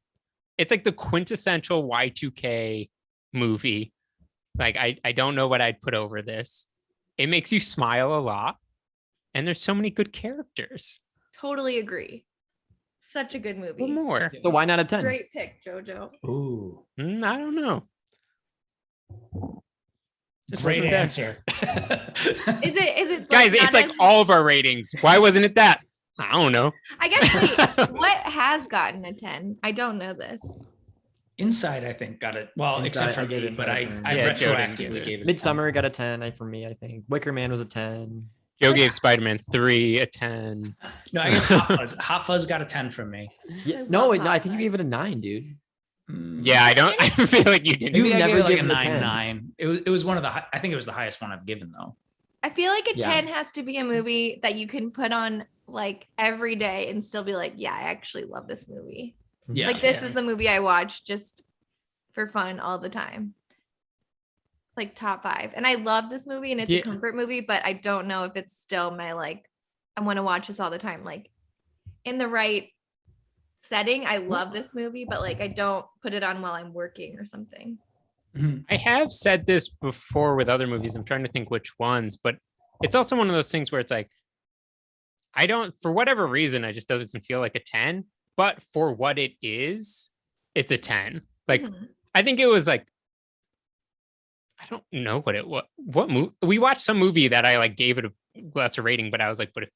It's like the quintessential Y2K movie. Like I don't know what I'd put over this. It makes you smile a lot. And there's so many good characters. Totally agree. Such a good movie. One more. So why not a 10? Great pick, Jojo. Ooh. I don't know. Just great answer. Is it guys, it's like all of our ratings. Why wasn't it that? I don't know. I guess what has gotten a 10? I don't know this. Inside, I think, got it. Well, Inside, except for me, but I retroactively gave it. Midsummer got a 10 for me, I think. Wicker Man was a 10. Joe gave Spider-Man 3 a 10. No, I gave Hot Fuzz. Hot Fuzz got a 10 from me. Yeah, no, I think you gave it a 9, dude. Yeah, I feel like you didn't. Maybe I never gave it like a given 9. It was one of the. I think it was the highest one I've given though. I feel like a 10 has to be a movie that you can put on like every day and still be like, yeah, I actually love this movie. Yeah, like this is the movie I watch just for fun all the time. Like top 5. And I love this movie and it's a comfort movie, but I don't know if it's still my like, I want to watch this all the time. Like in the right setting, I love this movie, but like I don't put it on while I'm working or something. I have said this before with other movies. I'm trying to think which ones, but it's also one of those things where it's like, I don't, for whatever reason, I just doesn't feel like a 10, but for what it is, it's a 10. Like, I think it was like, I don't know what movie we watched some movie that I like gave it a lesser rating, but I was like, but if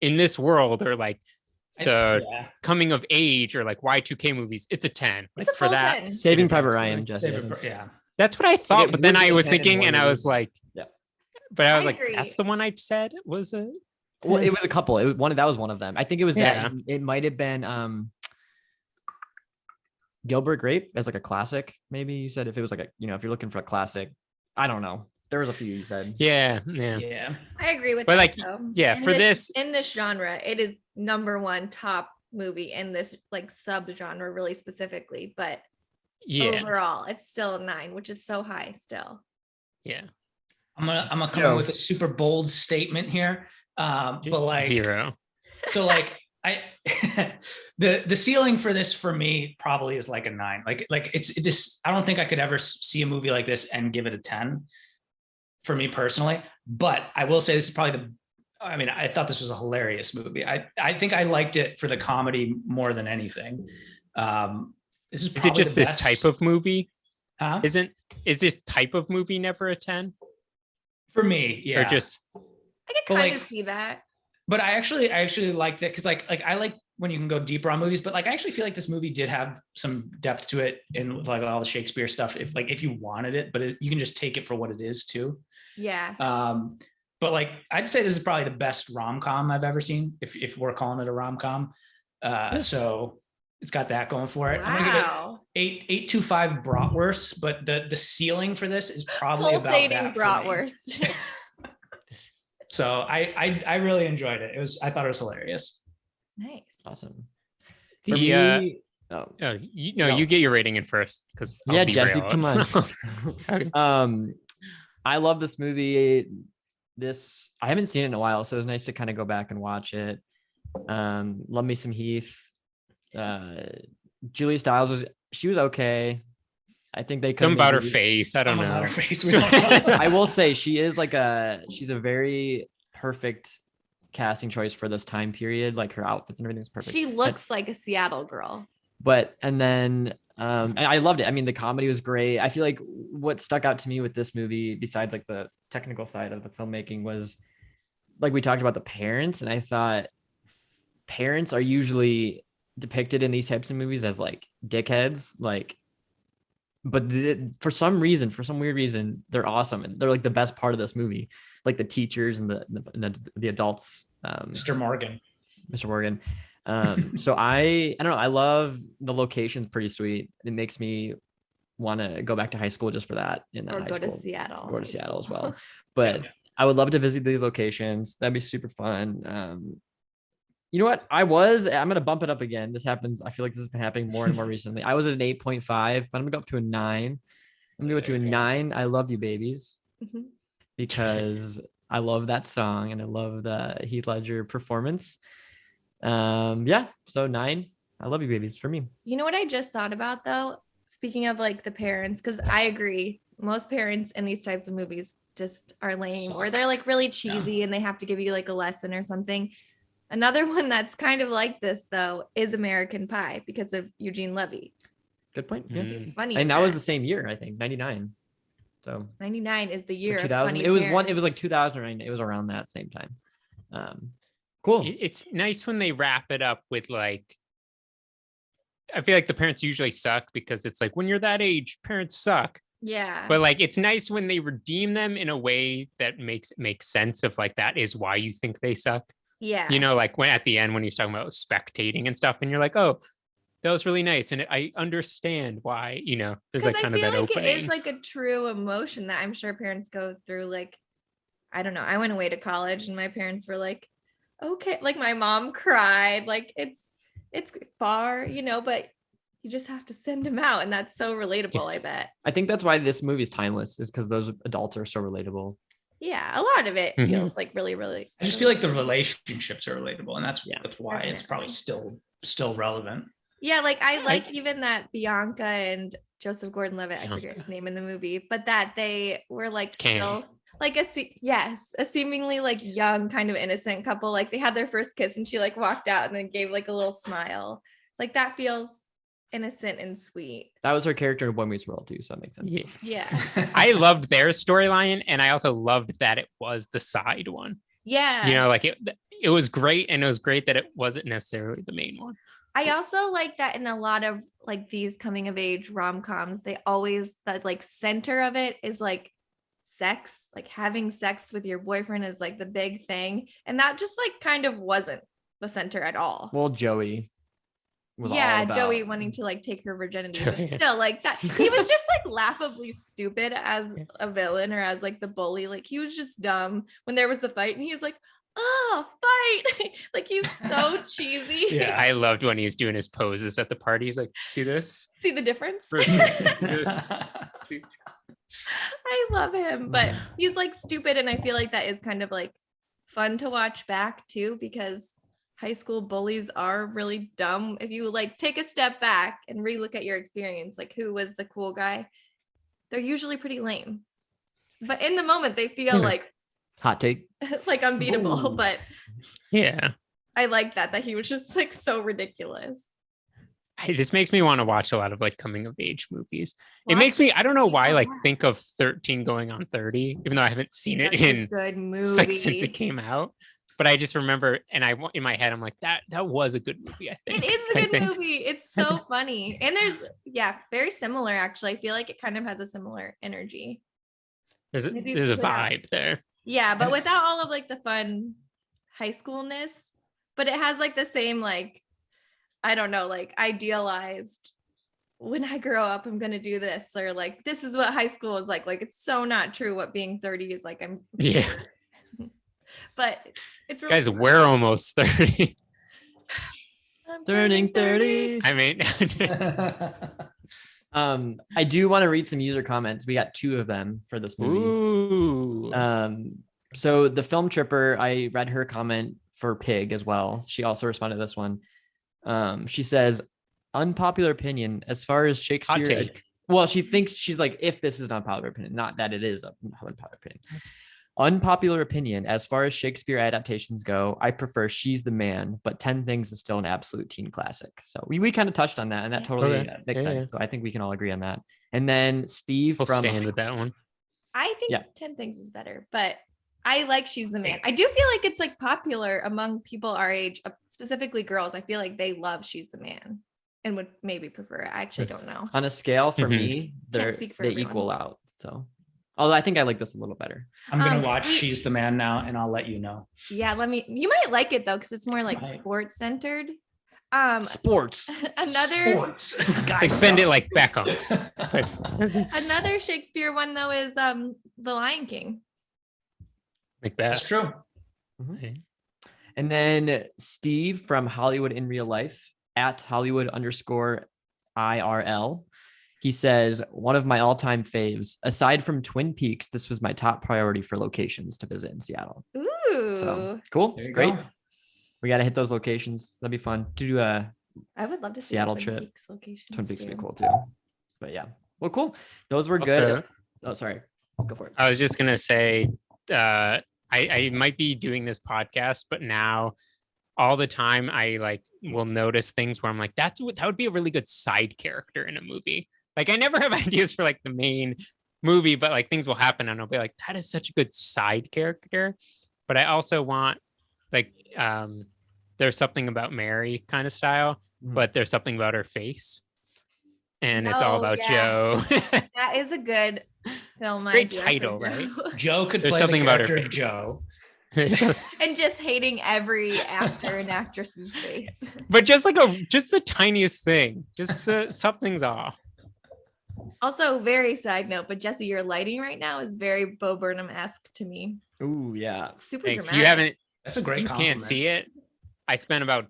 in this world or like the coming of age or like Y2K movies, it's a 10. Like for that, 10. Saving Private Ryan, Jesse. Yeah, that's what I thought. But then I was thinking, and I was like, yeah. But I was like, agree. that's the one I said was a. Well, it was a couple. It was one. That was one of them. I think it was Yeah. that. It might have been Gilbert Grape as like a classic. Maybe you said if it was like a, if you're looking for a classic. I don't know. There was a few you said. Yeah. I agree with But that. like, though. yeah, In for this, in this genre, it is number 1 top movie in this like sub genre, really specifically. But yeah, overall, it's still a 9, which is so high still. yeah, I'm gonna come in with a super bold statement here. But like 0. So like I the ceiling for this for me probably is like a 9. Like it's this. I don't think I could ever see a movie like this and give it a 10 for me personally. But I will say this is probably I thought this was a hilarious movie. I think I liked it for the comedy more than anything. This is it just this type of movie? Huh? Is this type of movie never a 10? For me, yeah. Or just I could kind of see that. But I actually like that because like I like when you can go deeper on movies, but like I actually feel like this movie did have some depth to it in like all the Shakespeare stuff. If you wanted it, but you can just take it for what it is too. Yeah. But like I'd say this is probably the best rom-com I've ever seen. If we're calling it a rom-com, so it's got that going for it. Wow. I'm gonna give it 8.25 bratwursts, but the ceiling for this is probably about that. Bratwurst. So I really enjoyed it. I thought it was hilarious. Nice. Awesome. You get your rating in first because Jesse, come on. I love this movie. I haven't seen it in a while, so it was nice to kind of go back and watch it. Love me some Heath. Julia Stiles she was okay. I think they could something about her face. I don't know. Her face. I will say she's a very perfect casting choice for this time period. Like her outfits and everything's perfect. She looks like a Seattle girl. And then I loved it. I mean, the comedy was great. I feel like what stuck out to me with this movie, besides like the technical side of the filmmaking, was like we talked about the parents, and I thought parents are usually depicted in these types of movies as like dickheads, but for some weird reason, they're awesome and they're like the best part of this movie, like the teachers and the adults. Mr. Morgan. So I don't know. I love the location's pretty sweet. It makes me want to go back to high school just for that. Or go to Seattle. Go to Seattle as well. But I would love to visit these locations. That'd be super fun. You know what? I'm going to bump it up again. This happens. I feel like this has been happening more and more recently. I was at an 8.5, but I'm going to go up to a 9. I'm going to go to a 9. I love you, babies. Mm-hmm. Because I love that song and I love the Heath Ledger performance. So 9. I love you, babies, for me. You know what I just thought about though? Speaking of like the parents, because I agree. Most parents in these types of movies just are lame or they're like really cheesy and they have to give you like a lesson or something. Another one that's kind of like this, though, is American Pie because of Eugene Levy. Good point. Yeah. He's funny. And that was the same year, I think, 99. So 99 is the year of 2000. funny It was parents. It was like 2009. It was around that same time. Cool. It's nice when they wrap it up with like. I feel like the parents usually suck because it's like when you're that age, parents suck. Yeah. But like it's nice when they redeem them in a way that makes sense of like that is why you think they suck. Yeah. You know, like when at the end when he's talking about spectating and stuff, and you're like, oh, that was really nice. And I understand why, there's like kind of that opening. It is like a true emotion that I'm sure parents go through. Like, I don't know. I went away to college and my parents were like, okay, like my mom cried. Like it's far, but you just have to send them out. And that's so relatable, I bet. I think that's why this movie is timeless, is because those adults are so relatable. Yeah, a lot of it feels like really, really. I just feel like the relationships are relatable, and that's why definitely. It's probably still relevant. Yeah, like I like even that Bianca and Joseph Gordon-Levitt, I forget his name in the movie, but that they were like still like a seemingly like young kind of innocent couple. Like they had their first kiss and she like walked out and then gave like a little smile. Like that feels innocent and sweet. That was her character in Boy Meets World too, so that makes sense. Yeah. I loved their storyline, and I also loved that it was the side one. Yeah. Like it was great, and it was great that it wasn't necessarily the main one. I also like that in a lot of like these coming of age rom-coms, they always the like center of it is like sex, like having sex with your boyfriend is like the big thing, and that just like kind of wasn't the center at all. Well, Joey. Joey wanting to like take her virginity, but still like that he was just like laughably stupid as a villain or as like the bully. Like he was just dumb when there was the fight and he's like, oh, fight. Like he's so cheesy. Yeah, I loved when he was doing his poses at the party. He's like, see this? See the difference? I love him, but he's like stupid, and I feel like that is kind of like fun to watch back too, because high school bullies are really dumb. If you like take a step back and relook at your experience, like who was the cool guy, they're usually pretty lame. But in the moment, they feel like hot take, like unbeatable. Ooh. But yeah, I like that he was just like so ridiculous. This makes me want to watch a lot of like coming of age movies. It makes me, I don't know why, like think of 13 going on 30, even though I haven't seen it in good movie like since it came out. But I just remember, and in my head, I'm like, that was a good movie, I think. It is a good movie. It's so funny. And there's, very similar, actually. I feel like it kind of has a similar energy. There's a vibe there. Yeah, but without all of like the fun high schoolness. But it has like the same, like, I don't know, like idealized, when I grow up, I'm going to do this. Or like, this is what high school is like. Like, it's so not true what being 30 is like. Yeah. But it's really guys, fun. we're almost 30. I'm Turning 30. I mean, I do want to read some user comments. We got 2 of them for this movie. Ooh. So the film tripper, I read her comment for Pig as well. She also responded to this one. She says, unpopular opinion as far as Shakespeare. Hot take. Well, she thinks, she's like, if this is an unpopular opinion, not that it is an unpopular opinion. Unpopular opinion, as far as Shakespeare adaptations go, I prefer She's the Man, but 10 Things is still an absolute teen classic. So we kind of touched on that, and that totally makes sense. So I think we can all agree on that. And then Steve We'll from stand with that one. I think 10 Things is better, but I like She's the Man. I do feel like it's like popular among people our age, specifically girls. I feel like they love She's the Man and would maybe prefer it. I actually don't know. On a scale for me, they everyone. equal out. So, although I think I like this a little better. I'm gonna watch She's the Man now, and I'll let you know. Yeah, you might like it though, because it's more like sports centered. Sports. It's like send it like back on. Another Shakespeare one though is The Lion King. Like that. That's true. Mm-hmm. And then Steve from Hollywood in Real Life at Hollywood_IRL. He says, one of my all-time faves. Aside from Twin Peaks, this was my top priority for locations to visit in Seattle. Ooh. So cool. Great. Go. We got to hit those locations. That'd be fun to do I would love to see Seattle Twin trip. Peaks locations Twin Peaks too. would be cool too. But yeah. Well, cool. Those were good. Also, oh, sorry. Go for it. I was just going to say, I might be doing this podcast, but now all the time I like will notice things where I'm like, that would be a really good side character in a movie. Like I never have ideas for like the main movie, but like things will happen and I'll be like, that is such a good side character. But I also want like, there's something about Mary kind of style, but there's something about her face. And it's all about Joe. That is a good film. Great idea title, for right? Joe could There's play something the about her character of face. Joe. And just hating every actor and actress's face. But just the tiniest thing, something's off. Also, very side note, but Jesse, your lighting right now is very Bo Burnham-esque to me. Ooh, yeah. Super Thanks. dramatic. You haven't. That's a great You compliment. can't see it. I spent about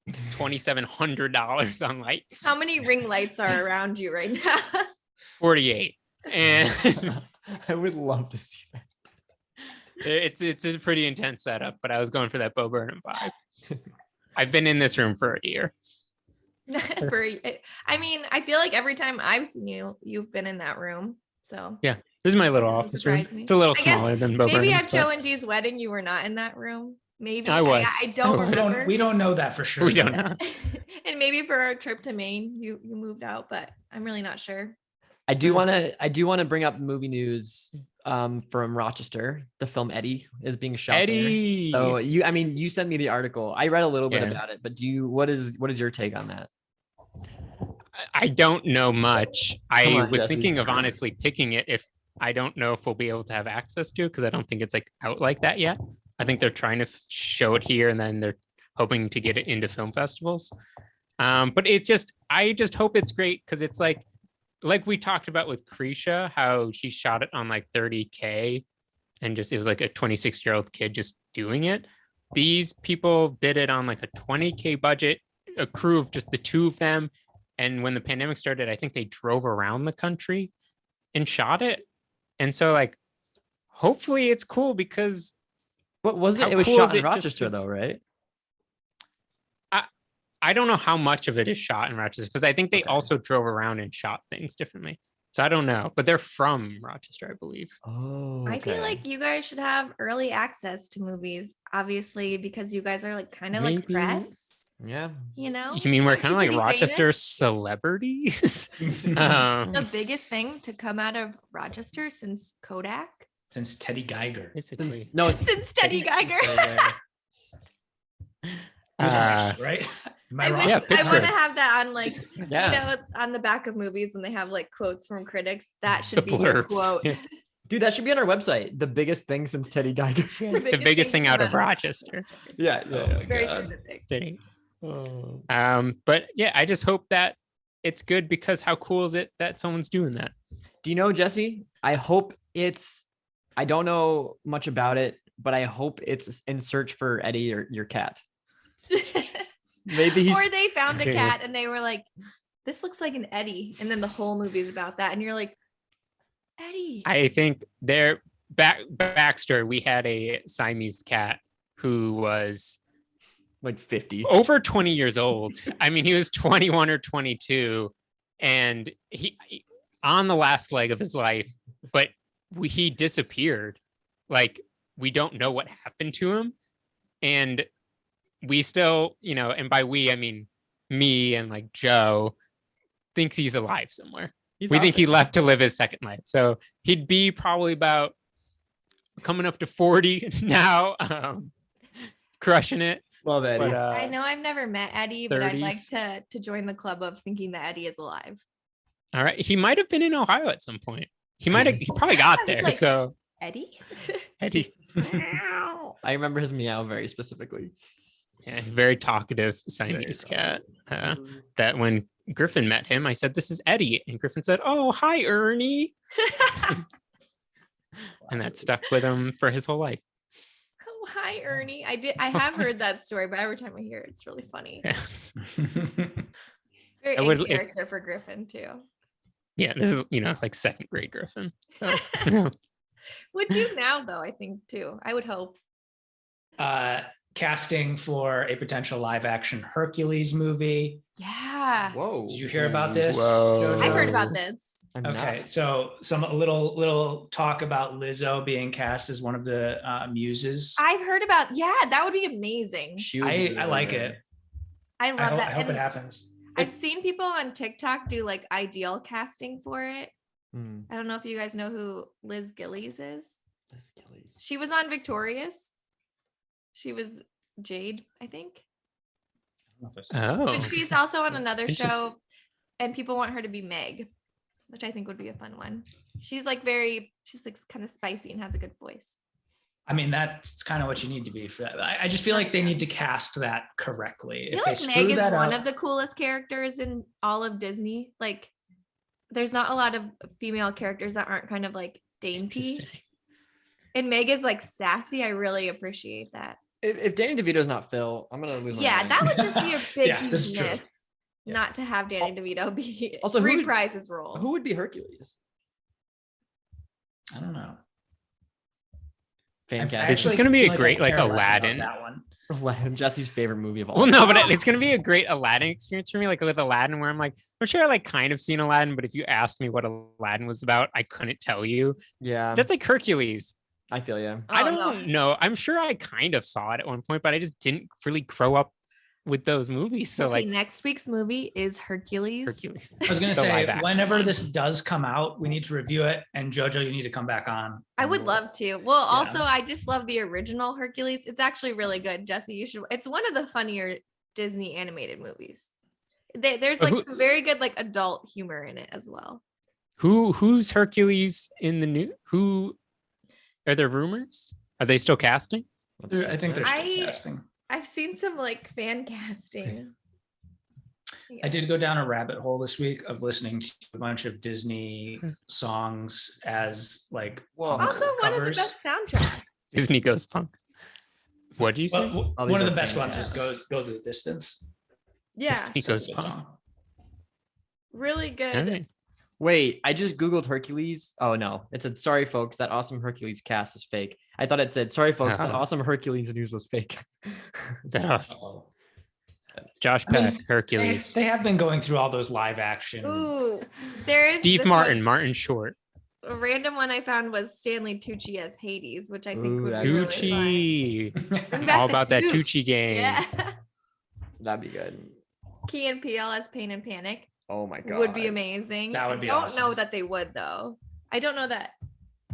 $2,700 on lights. How many ring lights are around you right now? 48. And I would love to see that. it's a pretty intense setup, but I was going for that Bo Burnham vibe. I've been in this room for a year. I mean, I feel like every time I've seen you, you've been in that room. So Yeah, this is my little Doesn't office room. surprise me. It's a little I guess smaller than Bo maybe Burnham's. at Joe and Dee's wedding, you were not in that room. Maybe I was. I don't remember. We don't know that for sure. We don't know. And maybe for our trip to Maine, you moved out, but I'm really not sure. I do want to bring up movie news from Rochester. The film Eddie is being shot there. Eddie. So you sent me the article. I read a little bit Yeah. about it, but what is your take on that? I don't know much. Come I on, was Jesse. thinking of honestly picking it if I don't know if we'll be able to have access to it because I don't think it's like out like that yet. I think they're trying to show it here and then they're hoping to get it into film festivals. But I just hope it's great because it's like we talked about with Krisha, how she shot it on like 30K and it was like a 26-year-old kid just doing it. These people did it on like a 20K budget, a crew of just the two of them. And when the pandemic started, I think they drove around the country and shot it. And so like, hopefully it's cool because What was it? How It was cool shot is in it just Rochester to- though, right? I don't know how much of it is shot in Rochester because I think they also drove around and shot things differently. So I don't know, but they're from Rochester, I believe. Oh, I feel like you guys should have early access to movies, obviously, because you guys are like kind of like Maybe. press. Yeah. You know? You mean we're kind of like Pretty Rochester famous. celebrities? The biggest thing to come out of Rochester since Kodak? Since Teddy Geiger. Basically. No, it's Since Teddy Geiger. Right? Am I I wrong? wish Yeah, I Pittsburgh. want to have that on like Yeah. you know on the back of movies when they have like quotes from critics. That should The be your blurbs. quote. Yeah. Dude, that should be on our website. The biggest thing since Teddy Geiger. The biggest thing out of Rochester. Yeah, It's very specific. Dang. Oh. But yeah, I just hope that it's good because how cool is it that someone's doing that? Do you know, Jesse? I hope it's. I don't know much about it, but I hope it's in search for Eddie or your cat. Maybe he's. Or they found a cat and they were like, "This looks like an Eddie," and then the whole movie's about that, and you're like, "Eddie." I think their backstory. We had a Siamese cat who was like 50, over 20 years old. I mean, he was 21 or 22, and he on the last leg of his life, but he disappeared. Like we don't know what happened to him, and we still, and by we I mean me and like Joe thinks he's alive somewhere. We think he left to live his second life. So he'd be probably about coming up to 40 now, crushing it. Love Eddie. But, I know I've never met Eddie, but I'd 30s. like to join the club of thinking that Eddie is alive. All right. He might have been in Ohio at some point. He probably got there. like, So Eddie? Eddie. I remember his meow very specifically. Yeah, very talkative Siamese cat. That when Griffin met him, I said, "This is Eddie," and Griffin said, "Oh, hi, Ernie." And that stuck with him for his whole life. Oh, hi, Ernie. I have heard that story, but every time I hear it, it's really funny. Yeah. Very I would- in character for Griffin too. Yeah, this is like second grade Griffin. So Would do now though, I think too. I would hope. Casting for a potential live action Hercules movie. Yeah. Whoa. Did you hear about this? Whoa. Jojo? I've heard about this. Okay, so a little talk about Lizzo being cast as one of the muses. I've heard about, that would be amazing. I like it. I love that. I hope And it happens. I've seen people on TikTok do like ideal casting for it. I don't know if you guys know who Liz Gillies is. Liz Gillies. She was on Victorious. She was Jade, I think. Oh. But she's also on another Interesting. show, and people want her to be Meg, which I think would be a fun one. She's like kind of spicy and has a good voice. I mean, that's kind of what you need to be for that. I just feel like they need to cast that correctly. I feel like Meg is one of the coolest characters in all of Disney. Like, there's not a lot of female characters that aren't kind of like dainty. And Meg is like sassy. I really appreciate that. If Danny DeVito's not Phil, I'm gonna lose my Yeah, mind. that would just be a big Yeah, this is huge true. miss not to have Danny DeVito be Also, who would- reprise his role. Who would be Hercules? I don't know. Fantastic. This is going to be a great like Aladdin. That one. Aladdin, Jesse's favorite movie of all. Well, no, but it's going to be a great Aladdin experience for me. Like with Aladdin, where I'm sure I like kind of seen Aladdin, but if you asked me what Aladdin was about, I couldn't tell you. Yeah, That's like Hercules. I feel you. I don't know. I'm sure I kind of saw it at one point, but I just didn't really grow up with those movies. So Okay, like next week's movie is Hercules. Hercules. I was gonna The say, live action. whenever this does come out, we need to review it. And Jojo, you need to come back on. I would love to. Well, also, I just love the original Hercules. It's actually really good, Jesse. You should. It's one of the funnier Disney animated movies. There's like some very good like adult humor in it as well. Who's Hercules in the new? Who are there rumors? Are they still casting? I think they're still casting. I've seen some like fan casting. I did go down a rabbit hole this week of listening to a bunch of Disney songs as like punk Also, one of the covers. best soundtracks. Disney Goes Punk. What do you say? Well, one of the best ones was goes the distance. Yeah, Disney Goes Good Punk. song. really good. All right. Wait, I just Googled Hercules. Oh no, it said, sorry folks, that awesome Hercules cast is fake. I thought it said, sorry folks, that Oh. awesome Hercules news was fake. That awesome. Josh I mean, Peck, Hercules. They have been going through all those live action. Ooh, there's Steve this Martin, one- Martin Short. A random one I found was Stanley Tucci as Hades, which I think would be Tucci. really fun. Bring back All the about that Tooch. Tucci game. Yeah. That'd be good. Key and Peele as Pain and Panic Oh my god. would be amazing. That would be I don't awesome. know that they would though. I don't know that.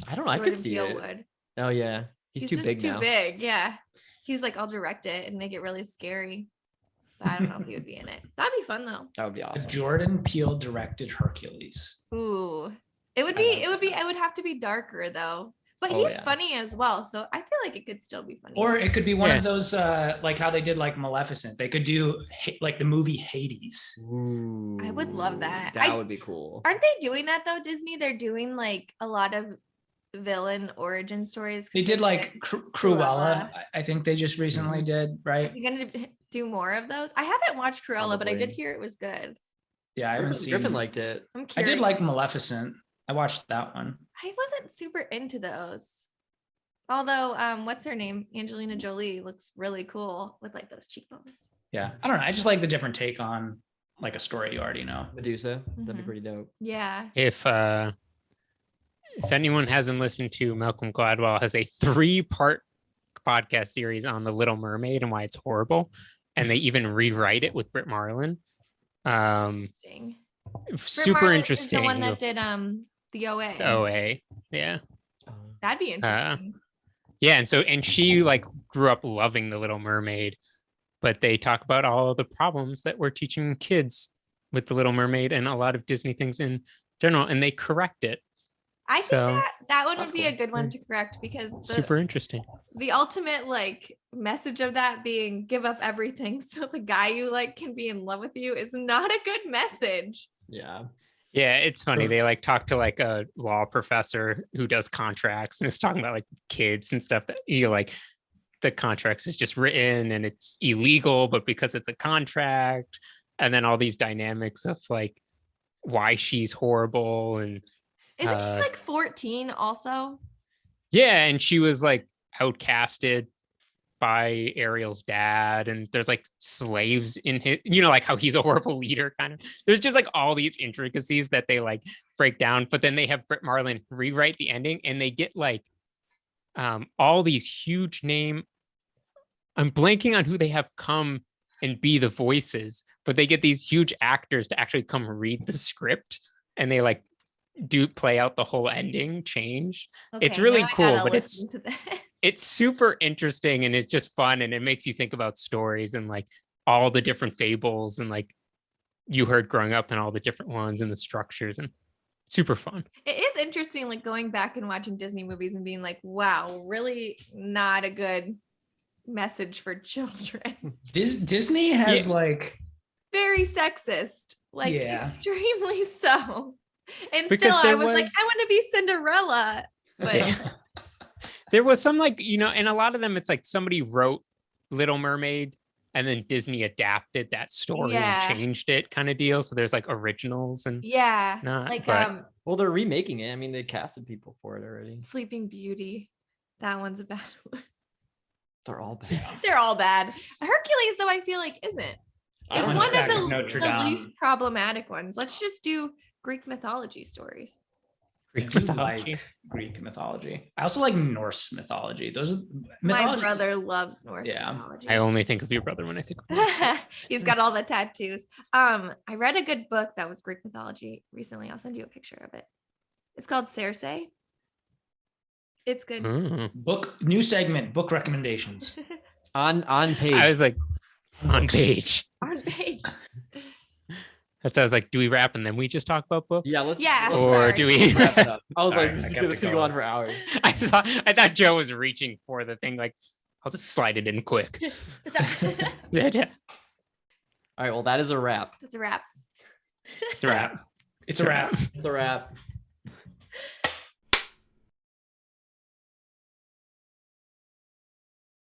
I don't know. I could Jordan see Peele it. would. Oh yeah. He's too just big too now. big. Yeah. He's like, I'll direct it and make it really scary. But I don't know if he would be in it. That'd be fun though. That would be awesome. Jordan Peele directed Hercules. Ooh. It would have to be darker though. But Oh, he's yeah. funny as well. So I feel like it could still be funny. Or it could be one Yeah. of those like how they did like Maleficent. They could do like the movie Hades. Ooh, I would love that. That would be cool. Aren't they doing that though, Disney? They're doing like a lot of villain origin stories. They did like Cruella. I think they just recently Mm-hmm. did, right? You gonna do more of those? I haven't watched Cruella, but I did Probably. hear it was good. Yeah, I haven't seen Griffin it. liked it. I'm I curious. did like Maleficent. I watched that one. I wasn't super into those. Although, what's her name? Angelina Jolie looks really cool with like those cheekbones. Yeah, I don't know. I just like the different take on like a story you already know. Medusa. That'd be Mhm. pretty dope. Yeah. If anyone hasn't listened to, Malcolm Gladwell has a 3-part podcast series on The Little Mermaid and why it's horrible, and they even rewrite it with Britt Marlin. Interesting. Super Marlin is interesting. The one that did the OA. The OA, yeah. That'd be interesting. Yeah, and she like grew up loving The Little Mermaid, but they talk about all of the problems that we're teaching kids with The Little Mermaid and a lot of Disney things in general, and they correct it. I think So, that one that's would be a cool. good one to correct because super interesting. the ultimate like message of that being give up everything so the guy you like can be in love with you is not a good message. Yeah. Yeah, it's funny. They like talk to like a law professor who does contracts and is talking about like kids and stuff that like the contracts is just written and it's illegal, but because it's a contract, and then all these dynamics of like why she's horrible and Isn't she like 14 also? yeah, and she was like outcasted by Ariel's dad, and there's like slaves in his, like how he's a horrible leader kind of. There's just like all these intricacies that they like break down, but then they have Britt Marlin rewrite the ending and they get like all these huge name. I'm blanking on who they have come and be the voices, but they get these huge actors to actually come read the script and they like do play out the whole ending change. It's Okay, really now I cool, gotta but listen to this. it's super interesting and it's just fun and it makes you think about stories and like all the different fables and like you heard growing up and all the different ones and the structures, and super fun. It is interesting, like going back and watching Disney movies and being like, wow, really not a good message for children. Disney has like Very sexist, like Yeah. extremely so. And Because still, I there was like, was- I want to be Cinderella. But There was some like, and a lot of them, it's like somebody wrote Little Mermaid and then Disney adapted that story Yeah. and changed it kind of deal. So there's like originals and yeah, Not, like but- Well, they're remaking it. I mean, they casted people for it already. Sleeping Beauty. That one's a bad one. They're all bad. They're all bad. Hercules, though, I feel like isn't. I It's don't one Hunchback of of the, Notre the Dame. least problematic ones. Let's just do Greek mythology stories. Greek I do mythology. like Greek mythology. I also like Norse mythology. Those are My mythology. brother loves Norse Yeah. mythology. I only think of your brother when I think of He's got all the tattoos. I read a good book that was Greek mythology recently. I'll send you a picture of it. It's called Circe. It's good. Mm. Book new segment, book recommendations. On page. I was like, on page. On page. That's why I was like, do we wrap and then we just talk about books? Yeah, let's. Yeah. let's Or wrap do we? wrap it up. I was All like, right, this I is kept good. it This could go on going. for hours. I thought Joe was reaching for the thing. Like, I'll just slide it in quick. Yeah. All right. Well, that is a wrap. That's a wrap. It's a wrap. It's a wrap. It's a wrap.